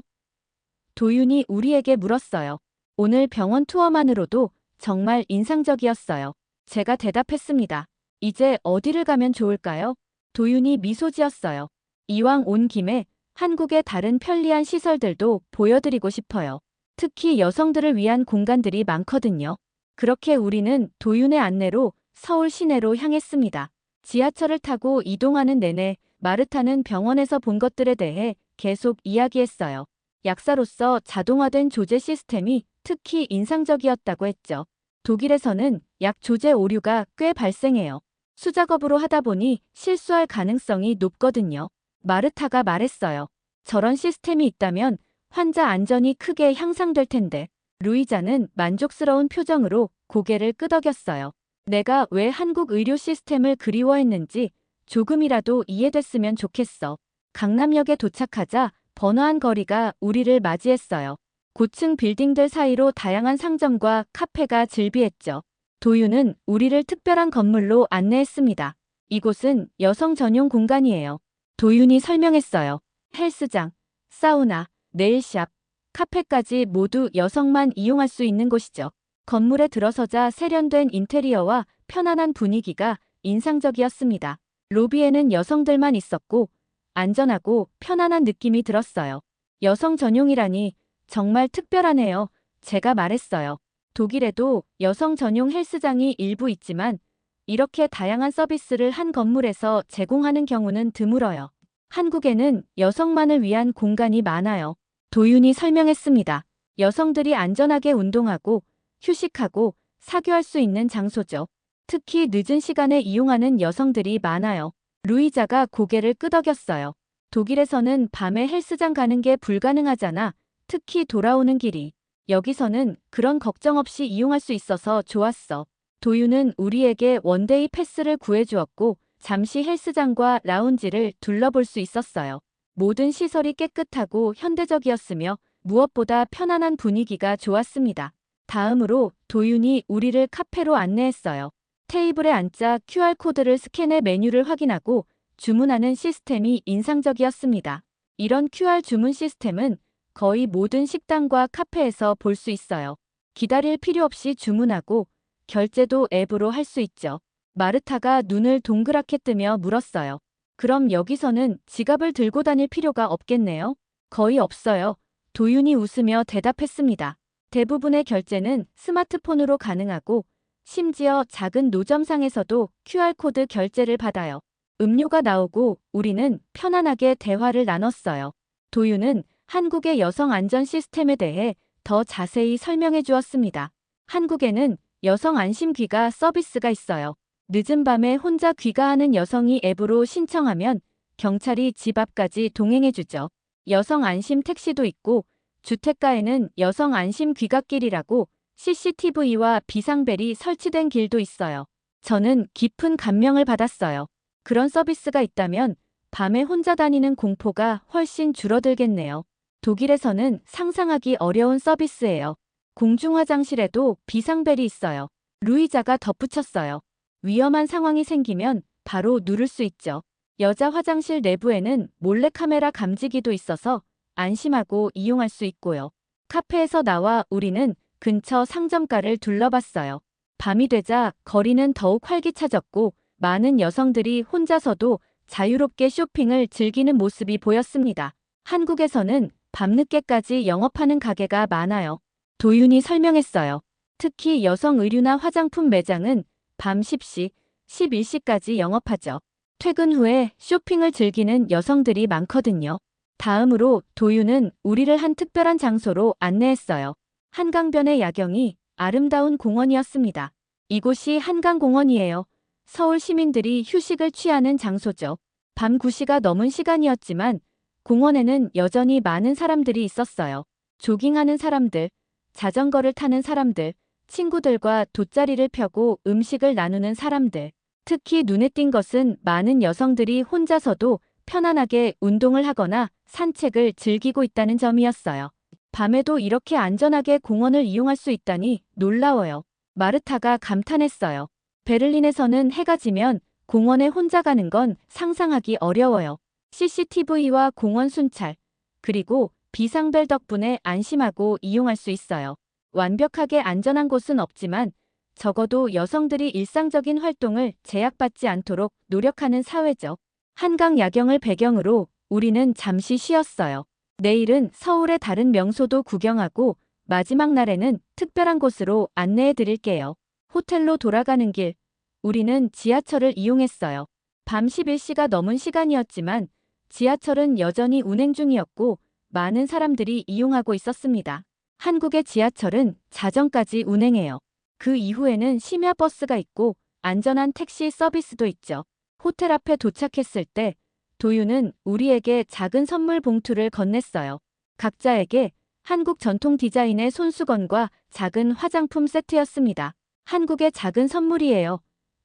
도윤이 우리에게 물었어요. 오늘 병원 투어만으로도 정말 인상적이었어요. 제가 대답했습니다. 이제 어디를 가면 좋을까요? 도윤이 미소 지었어요. 이왕 온 김에 한국의 다른 편리한 시설들도 보여드리고 싶어요. 특히 여성들을 위한 공간들이 많거든요. 그렇게 우리는 도윤의 안내로 서울 시내로 향했습니다. 지하철을 타고 이동하는 내내 마르타는 병원에서 본 것들에 대해 계속 이야기했어요. 약사로서 자동화된 조제 시스템이 특히 인상적이었다고 했죠. 독일에서는 약 조제 오류가 꽤 발생해요. 수작업으로 하다 보니 실수할 가능성이 높거든요. 마르타가 말했어요. 저런 시스템이 있다면 환자 안전이 크게 향상될 텐데. 루이자는 만족스러운 표정으로 고개를 끄덕였어요. 내가 왜 한국 의료 시스템을 그리워했는지 조금이라도 이해됐으면 좋겠어. 강남역에 도착하자 번화한 거리가 우리를 맞이했어요. 고층 빌딩들 사이로 다양한 상점과 카페가 즐비했죠. 도윤은 우리를 특별한 건물로 안내했습니다. 이곳은 여성 전용 공간이에요. 도윤이 설명했어요. 헬스장, 사우나, 네일샵, 카페까지 모두 여성만 이용할 수 있는 곳이죠. 건물에 들어서자 세련된 인테리어와 편안한 분위기가 인상적이었습니다. 로비에는 여성들만 있었고 안전하고 편안한 느낌이 들었어요. 여성 전용이라니 정말 특별하네요. 제가 말했어요. 독일에도 여성 전용 헬스장이 일부 있지만 이렇게 다양한 서비스를 한 건물에서 제공하는 경우는 드물어요. 한국에는 여성만을 위한 공간이 많아요. 도윤이 설명했습니다. 여성들이 안전하게 운동하고 휴식하고 사교할 수 있는 장소죠. 특히 늦은 시간에 이용하는 여성들이 많아요. 루이자가 고개를 끄덕였어요. 독일에서는 밤에 헬스장 가는 게 불가능하잖아. 특히 돌아오는 길이. 여기서는 그런 걱정 없이 이용할 수 있어서 좋았어. 도윤은 우리에게 원데이 패스를 구해주었고 잠시 헬스장과 라운지를 둘러볼 수 있었어요. 모든 시설이 깨끗하고 현대적이었으며 무엇보다 편안한 분위기가 좋았습니다. 다음으로 도윤이 우리를 카페로 안내했어요. 테이블에 앉자 QR코드를 스캔해 메뉴를 확인하고 주문하는 시스템이 인상적이었습니다. 이런 QR 주문 시스템은 거의 모든 식당과 카페에서 볼 수 있어요. 기다릴 필요 없이 주문하고 결제도 앱으로 할 수 있죠. 마르타가 눈을 동그랗게 뜨며 물었어요. 그럼 여기서는 지갑을 들고 다닐 필요가 없겠네요? 거의 없어요. 도윤이 웃으며 대답했습니다. 대부분의 결제는 스마트폰으로 가능하고 심지어 작은 노점상에서도 QR코드 결제를 받아요. 음료가 나오고 우리는 편안하게 대화를 나눴어요. 도윤은 한국의 여성 안전 시스템에 대해 더 자세히 설명해 주었습니다. 한국에는 여성 안심 귀가 서비스가 있어요. 늦은 밤에 혼자 귀가하는 여성이 앱으로 신청하면 경찰이 집 앞까지 동행해 주죠. 여성 안심 택시도 있고 주택가에는 여성 안심 귀갓길이라고 CCTV와 비상벨이 설치된 길도 있어요. 저는 깊은 감명을 받았어요. 그런 서비스가 있다면 밤에 혼자 다니는 공포가 훨씬 줄어들겠네요. 독일에서는 상상하기 어려운 서비스예요. 공중화장실에도 비상벨이 있어요. 루이자가 덧붙였어요. 위험한 상황이 생기면 바로 누를 수 있죠. 여자 화장실 내부에는 몰래카메라 감지기도 있어서 안심하고 이용할 수 있고요. 카페에서 나와 우리는 근처 상점가를 둘러봤어요. 밤이 되자 거리는 더욱 활기차졌고 많은 여성들이 혼자서도 자유롭게 쇼핑을 즐기는 모습이 보였습니다. 한국에서는 밤늦게까지 영업하는 가게가 많아요. 도윤이 설명했어요. 특히 여성 의류나 화장품 매장은 밤 10시, 11시까지 영업하죠. 퇴근 후에 쇼핑을 즐기는 여성들이 많거든요. 다음으로 도윤은 우리를 한 특별한 장소로 안내했어요. 한강변의 야경이 아름다운 공원이었습니다. 이곳이 한강공원이에요. 서울 시민들이 휴식을 취하는 장소죠. 밤 9시가 넘은 시간이었지만 공원에는 여전히 많은 사람들이 있었어요. 조깅하는 사람들, 자전거를 타는 사람들, 친구들과 돗자리를 펴고 음식을 나누는 사람들. 특히 눈에 띈 것은 많은 여성들이 혼자서도 편안하게 운동을 하거나 산책을 즐기고 있다는 점이었어요. 밤에도 이렇게 안전하게 공원을 이용할 수 있다니 놀라워요. 마르타가 감탄했어요. 베를린에서는 해가 지면 공원에 혼자 가는 건 상상하기 어려워요. CCTV와 공원 순찰, 그리고 비상벨 덕분에 안심하고 이용할 수 있어요. 완벽하게 안전한 곳은 없지만 적어도 여성들이 일상적인 활동을 제약받지 않도록 노력하는 사회죠. 한강 야경을 배경으로 우리는 잠시 쉬었어요. 내일은 서울의 다른 명소도 구경하고 마지막 날에는 특별한 곳으로 안내해 드릴게요. 호텔로 돌아가는 길, 우리는 지하철을 이용했어요. 밤 11시가 넘은 시간이었지만 지하철은 여전히 운행 중이었고 많은 사람들이 이용하고 있었습니다. 한국의 지하철은 자정까지 운행해요. 그 이후에는 심야 버스가 있고 안전한 택시 서비스도 있죠. 호텔 앞에 도착했을 때 도윤은 우리에게 작은 선물 봉투를 건넸어요. 각자에게 한국 전통 디자인의 손수건과 작은 화장품 세트였습니다. 한국의 작은 선물이에요.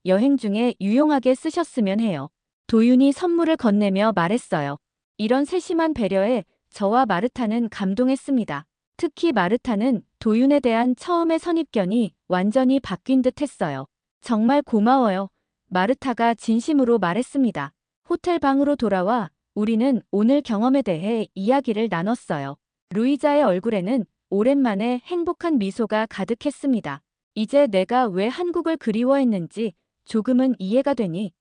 여행 중에 유용하게 쓰셨으면 해요. 도윤이 선물을 건네며 말했어요. 이런 세심한 배려에 저와 마르타는 감동했습니다. 특히 마르타는 도윤에 대한 처음의 선입견이 완전히 바뀐 듯 했어요. 정말 고마워요. 마르타가 진심으로 말했습니다. 호텔 방으로 돌아와 우리는 오늘 경험에 대해 이야기를 나눴어요. 루이자의 얼굴에는 오랜만에 행복한 미소가 가득했습니다. 이제 내가 왜 한국을 그리워했는지 조금은 이해가 되니?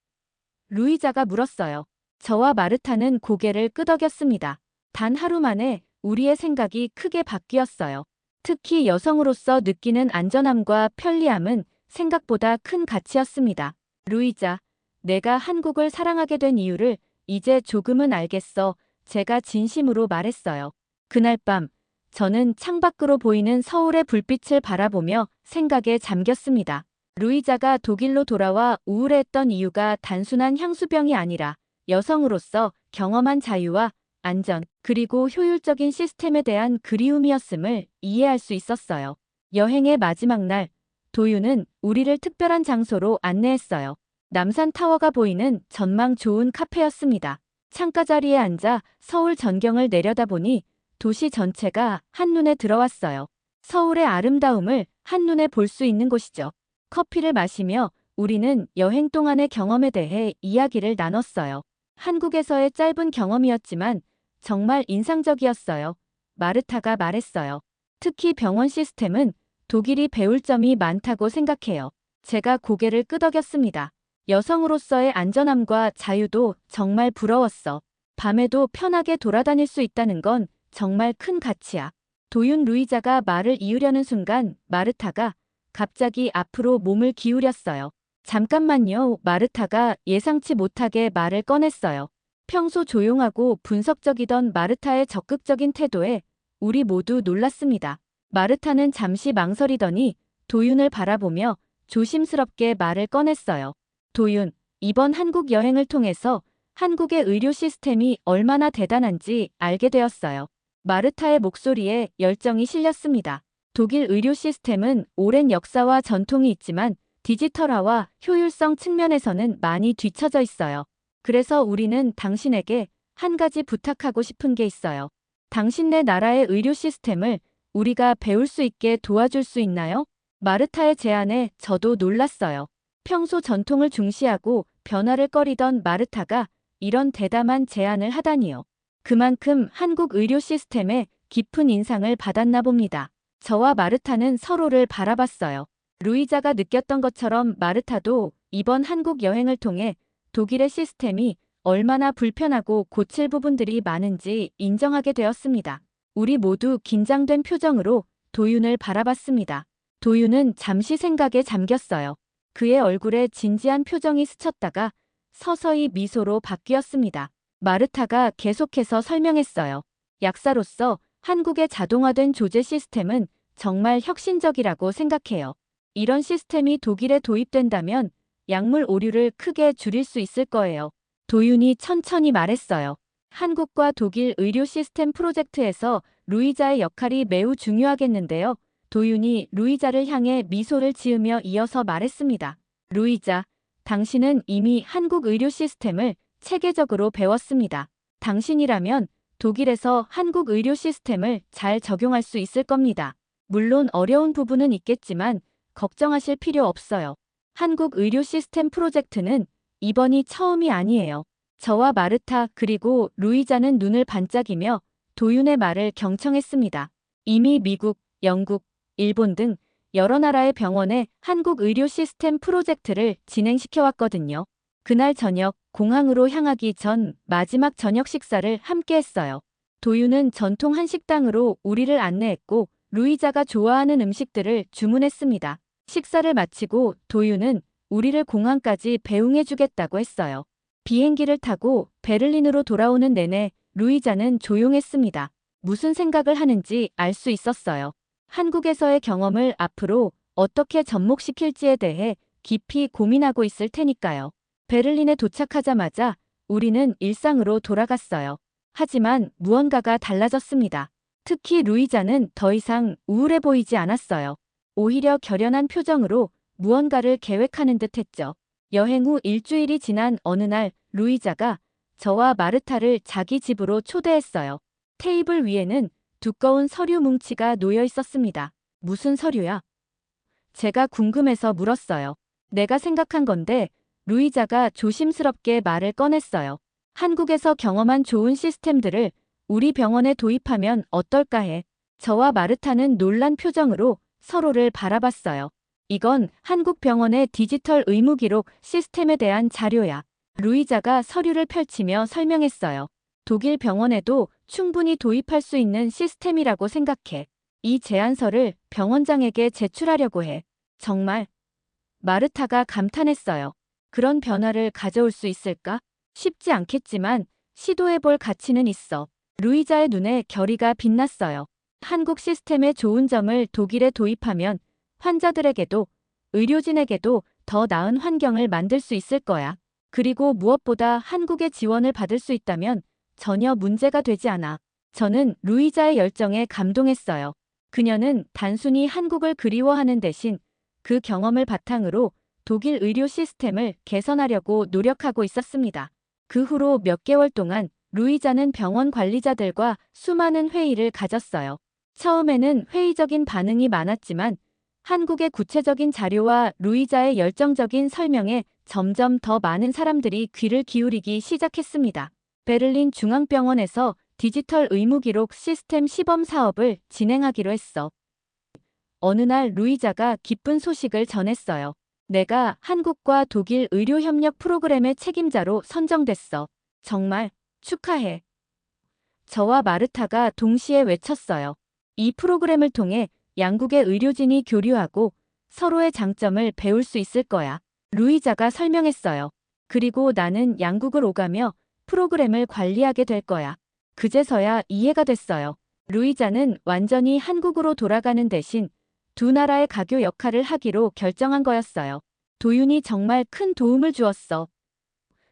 루이자가 물었어요. 저와 마르타는 고개를 끄덕였습니다. 단 하루 만에 우리의 생각이 크게 바뀌었어요. 특히 여성으로서 느끼는 안전함과 편리함은 생각보다 큰 가치였습니다. 루이자, 내가 한국을 사랑하게 된 이유를 이제 조금은 알겠어. 제가 진심으로 말했어요. 그날 밤, 저는 창밖으로 보이는 서울의 불빛을 바라보며 생각에 잠겼습니다. 루이자가 독일로 돌아와 우울해했던 이유가 단순한 향수병이 아니라 여성으로서 경험한 자유와 안전, 그리고 효율적인 시스템에 대한 그리움이었음을 이해할 수 있었어요. 여행의 마지막 날, 도윤은 우리를 특별한 장소로 안내했어요. 남산타워가 보이는 전망 좋은 카페였습니다. 창가 자리에 앉아 서울 전경을 내려다보니 도시 전체가 한눈에 들어왔어요. 서울의 아름다움을 한눈에 볼 수 있는 곳이죠. 커피를 마시며 우리는 여행 동안의 경험에 대해 이야기를 나눴어요. 한국에서의 짧은 경험이었지만 정말 인상적이었어요. 마르타가 말했어요. 특히 병원 시스템은 독일이 배울 점이 많다고 생각해요. 제가 고개를 끄덕였습니다. 여성으로서의 안전함과 자유도 정말 부러웠어. 밤에도 편하게 돌아다닐 수 있다는 건 정말 큰 가치야. 도윤 루이자가 말을 이으려는 순간 마르타가 갑자기 앞으로 몸을 기울였어요. 잠깐만요. 마르타가 예상치 못하게 말을 꺼냈어요. 평소 조용하고 분석적이던 마르타의 적극적인 태도에 우리 모두 놀랐습니다. 마르타는 잠시 망설이더니 도윤을 바라보며 조심스럽게 말을 꺼냈어요. 도윤, 이번 한국 여행을 통해서 한국의 의료 시스템이 얼마나 대단한지 알게 되었어요. 마르타의 목소리에 열정이 실렸습니다. 독일 의료 시스템은 오랜 역사와 전통이 있지만 디지털화와 효율성 측면에서는 많이 뒤처져 있어요. 그래서 우리는 당신에게 한 가지 부탁하고 싶은 게 있어요. 당신네 나라의 의료 시스템을 우리가 배울 수 있게 도와줄 수 있나요? 마르타의 제안에 저도 놀랐어요. 평소 전통을 중시하고 변화를 꺼리던 마르타가 이런 대담한 제안을 하다니요. 그만큼 한국 의료 시스템에 깊은 인상을 받았나 봅니다. 저와 마르타는 서로를 바라봤어요. 루이자가 느꼈던 것처럼 마르타도 이번 한국 여행을 통해 독일의 시스템이 얼마나 불편하고 고칠 부분들이 많은지 인정하게 되었습니다. 우리 모두 긴장된 표정으로 도윤을 바라봤습니다. 도윤은 잠시 생각에 잠겼어요. 그의 얼굴에 진지한 표정이 스쳤다가 서서히 미소로 바뀌었습니다. 마르타가 계속해서 설명했어요. 약사로서 한국의 자동화된 조제 시스템은 정말 혁신적이라고 생각해요. 이런 시스템이 독일에 도입된다면 약물 오류를 크게 줄일 수 있을 거예요. 도윤이 천천히 말했어요. 한국과 독일 의료 시스템 프로젝트에서 루이자의 역할이 매우 중요하겠는데요. 도윤이 루이자를 향해 미소를 지으며 이어서 말했습니다. 루이자, 당신은 이미 한국 의료 시스템을 체계적으로 배웠습니다. 당신이라면 독일에서 한국 의료 시스템을 잘 적용할 수 있을 겁니다. 물론 어려운 부분은 있겠지만 걱정하실 필요 없어요. 한국 의료 시스템 프로젝트는 이번이 처음이 아니에요. 저와 마르타 그리고 루이자는 눈을 반짝이며 도윤의 말을 경청했습니다. 이미 미국, 영국, 일본 등 여러 나라의 병원에 한국 의료 시스템 프로젝트를 진행시켜왔거든요. 그날 저녁 공항으로 향하기 전 마지막 저녁 식사를 함께 했어요. 도윤은 전통 한식당으로 우리를 안내했고 루이자가 좋아하는 음식들을 주문했습니다. 식사를 마치고 도윤은 우리를 공항까지 배웅해주겠다고 했어요. 비행기를 타고 베를린으로 돌아오는 내내 루이자는 조용했습니다. 무슨 생각을 하는지 알 수 있었어요. 한국에서의 경험을 앞으로 어떻게 접목시킬지에 대해 깊이 고민하고 있을 테니까요. 베를린에 도착하자마자 우리는 일상으로 돌아갔어요. 하지만 무언가가 달라졌습니다. 특히 루이자는 더 이상 우울해 보이지 않았어요. 오히려 결연한 표정으로 무언가를 계획하는 듯 했죠. 여행 후 일주일이 지난 어느 날 루이자가 저와 마르타를 자기 집으로 초대했어요. 테이블 위에는 두꺼운 서류 뭉치가 놓여 있었습니다. 무슨 서류야? 제가 궁금해서 물었어요. 내가 생각한 건데 루이자가 조심스럽게 말을 꺼냈어요. 한국에서 경험한 좋은 시스템들을 우리 병원에 도입하면 어떨까 해. 저와 마르타는 놀란 표정으로 서로를 바라봤어요. 이건 한국 병원의 디지털 의무기록 시스템에 대한 자료야. 루이자가 서류를 펼치며 설명했어요. 독일 병원에도 충분히 도입할 수 있는 시스템이라고 생각해. 이 제안서를 병원장에게 제출하려고 해. 정말? 마르타가 감탄했어요. 그런 변화를 가져올 수 있을까? 쉽지 않겠지만 시도해볼 가치는 있어. 루이자의 눈에 결의가 빛났어요. 한국 시스템의 좋은 점을 독일에 도입하면 환자들에게도 의료진에게도 더 나은 환경을 만들 수 있을 거야. 그리고 무엇보다 한국의 지원을 받을 수 있다면 전혀 문제가 되지 않아. 저는 루이자의 열정에 감동했어요. 그녀는 단순히 한국을 그리워하는 대신 그 경험을 바탕으로 독일 의료 시스템을 개선하려고 노력하고 있었습니다. 그 후로 몇 개월 동안 루이자는 병원 관리자들과 수많은 회의를 가졌어요. 처음에는 회의적인 반응이 많았지만 한국의 구체적인 자료와 루이자의 열정적인 설명에 점점 더 많은 사람들이 귀를 기울이기 시작했습니다. 베를린 중앙병원에서 디지털 의무기록 시스템 시범 사업을 진행하기로 했어. 어느 날 루이자가 기쁜 소식을 전했어요. 내가 한국과 독일 의료협력 프로그램의 책임자로 선정됐어. 정말 축하해. 저와 마르타가 동시에 외쳤어요. 이 프로그램을 통해 양국의 의료진이 교류하고 서로의 장점을 배울 수 있을 거야. 루이자가 설명했어요. 그리고 나는 양국을 오가며 프로그램을 관리하게 될 거야. 그제서야 이해가 됐어요. 루이자는 완전히 한국으로 돌아가는 대신 두 나라의 가교 역할을 하기로 결정한 거였어요. 도윤이 정말 큰 도움을 주었어.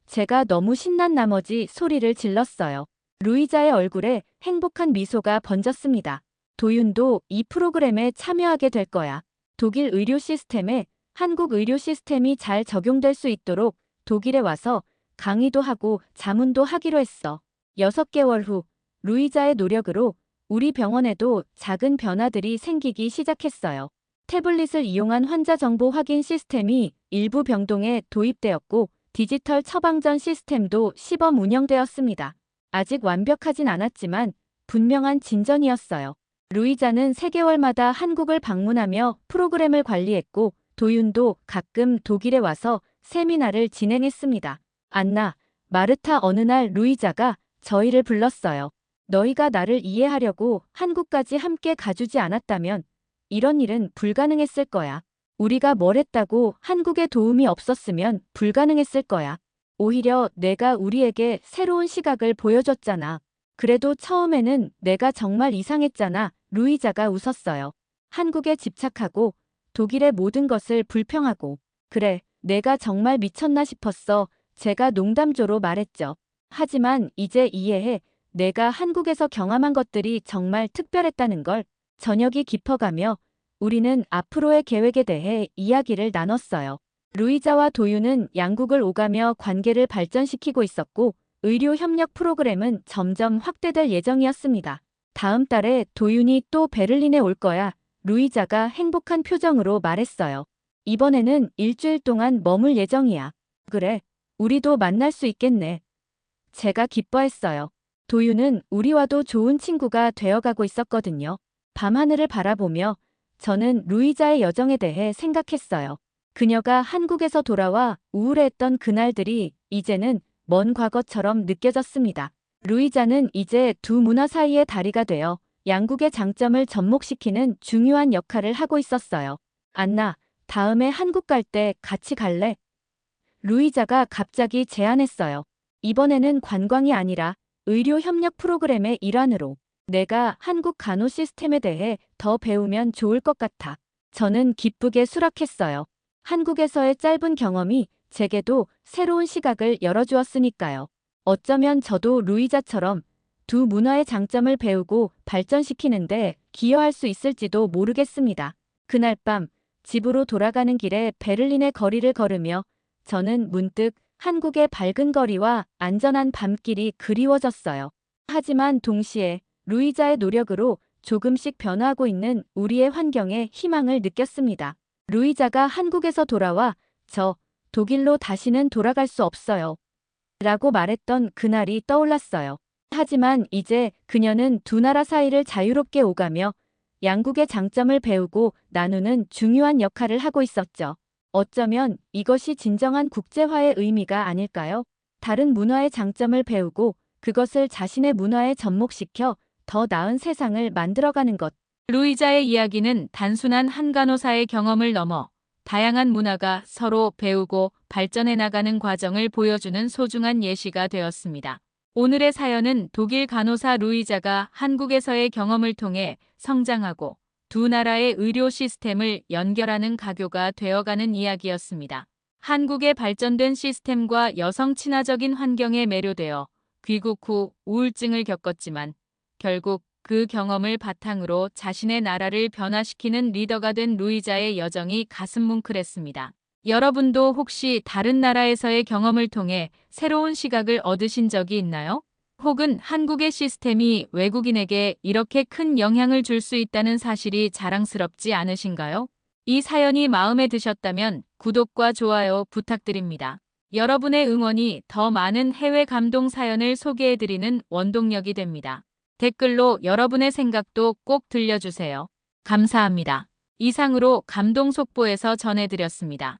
제가 너무 신난 나머지 소리를 질렀어요. 루이자의 얼굴에 행복한 미소가 번졌습니다. 도윤도 이 프로그램에 참여하게 될 거야. 독일 의료 시스템에 한국 의료 시스템이 잘 적용될 수 있도록 독일에 와서 강의도 하고 자문도 하기로 했어. 6개월 후 루이자의 노력으로 우리 병원에도 작은 변화들이 생기기 시작했어요. 태블릿을 이용한 환자 정보 확인 시스템이 일부 병동에 도입되었고 디지털 처방전 시스템도 시범 운영되었습니다. 아직 완벽하진 않았지만 분명한 진전이었어요. 루이자는 3개월마다 한국을 방문하며 프로그램을 관리했고 도윤도 가끔 독일에 와서 세미나를 진행했습니다. 안나, 마르타 어느 날 루이자가 저희를 불렀어요. 너희가 나를 이해하려고 한국까지 함께 가주지 않았다면 이런 일은 불가능했을 거야. 우리가 뭘 했다고 한국에 도움이 없었으면 불가능했을 거야. 오히려 내가 우리에게 새로운 시각을 보여줬잖아. 그래도 처음에는 내가 정말 이상했잖아. 루이자가 웃었어요. 한국에 집착하고 독일의 모든 것을 불평하고. 그래, 내가 정말 미쳤나 싶었어. 제가 농담조로 말했죠. 하지만 이제 이해해. 내가 한국에서 경험한 것들이 정말 특별했다는 걸. 저녁이 깊어가며 우리는 앞으로의 계획에 대해 이야기를 나눴어요. 루이자와 도유는 양국을 오가며 관계를 발전시키고 있었고 의료 협력 프로그램은 점점 확대될 예정이었습니다. 다음 달에 도윤이 또 베를린에 올 거야. 루이자가 행복한 표정으로 말했어요. 이번에는 일주일 동안 머물 예정이야. 그래, 우리도 만날 수 있겠네. 제가 기뻐했어요. 도윤은 우리와도 좋은 친구가 되어가고 있었거든요. 밤하늘을 바라보며 저는 루이자의 여정에 대해 생각했어요. 그녀가 한국에서 돌아와 우울해했던 그날들이 이제는 먼 과거처럼 느껴졌습니다. 루이자는 이제 두 문화 사이의 다리가 되어 양국의 장점을 접목시키는 중요한 역할을 하고 있었어요. 안나, 다음에 한국 갈 때 같이 갈래? 루이자가 갑자기 제안했어요. 이번에는 관광이 아니라 의료 협력 프로그램의 일환으로. 내가 한국 간호 시스템에 대해 더 배우면 좋을 것 같아. 저는 기쁘게 수락했어요. 한국에서의 짧은 경험이 제게도 새로운 시각을 열어주었으니까요. 어쩌면 저도 루이자처럼 두 문화의 장점을 배우고 발전시키는데 기여할 수 있을지도 모르겠습니다. 그날 밤 집으로 돌아가는 길에 베를린의 거리를 걸으며 저는 문득 한국의 밝은 거리와 안전한 밤길이 그리워졌어요. 하지만 동시에 루이자의 노력으로 조금씩 변화하고 있는 우리의 환경에 희망을 느꼈습니다. 루이자가 한국에서 돌아와 저 독일로 다시는 돌아갈 수 없어요. 라고 말했던 그날이 떠올랐어요. 하지만 이제 그녀는 두 나라 사이를 자유롭게 오가며 양국의 장점을 배우고 나누는 중요한 역할을 하고 있었죠. 어쩌면 이것이 진정한 국제화의 의미가 아닐까요? 다른 문화의 장점을 배우고 그것을 자신의 문화에 접목시켜 더 나은 세상을 만들어가는 것. 루이자의 이야기는 단순한 한 간호사의 경험을 넘어 다양한 문화가 서로 배우고 발전해 나가는 과정을 보여주는 소중한 예시가 되었습니다. 오늘의 사연은 독일 간호사 루이자가 한국에서의 경험을 통해 성장하고 두 나라의 의료 시스템을 연결하는 가교가 되어가는 이야기였습니다. 한국의 발전된 시스템과 여성 친화적인 환경에 매료되어 귀국 후 우울증을 겪었지만 결국 그 경험을 바탕으로 자신의 나라를 변화시키는 리더가 된 루이자의 여정이 가슴 뭉클했습니다. 여러분도 혹시 다른 나라에서의 경험을 통해 새로운 시각을 얻으신 적이 있나요? 혹은 한국의 시스템이 외국인에게 이렇게 큰 영향을 줄 수 있다는 사실이 자랑스럽지 않으신가요? 이 사연이 마음에 드셨다면 구독과 좋아요 부탁드립니다. 여러분의 응원이 더 많은 해외 감동 사연을 소개해드리는 원동력이 됩니다. 댓글로 여러분의 생각도 꼭 들려주세요. 감사합니다. 이상으로 감동 속보에서 전해드렸습니다.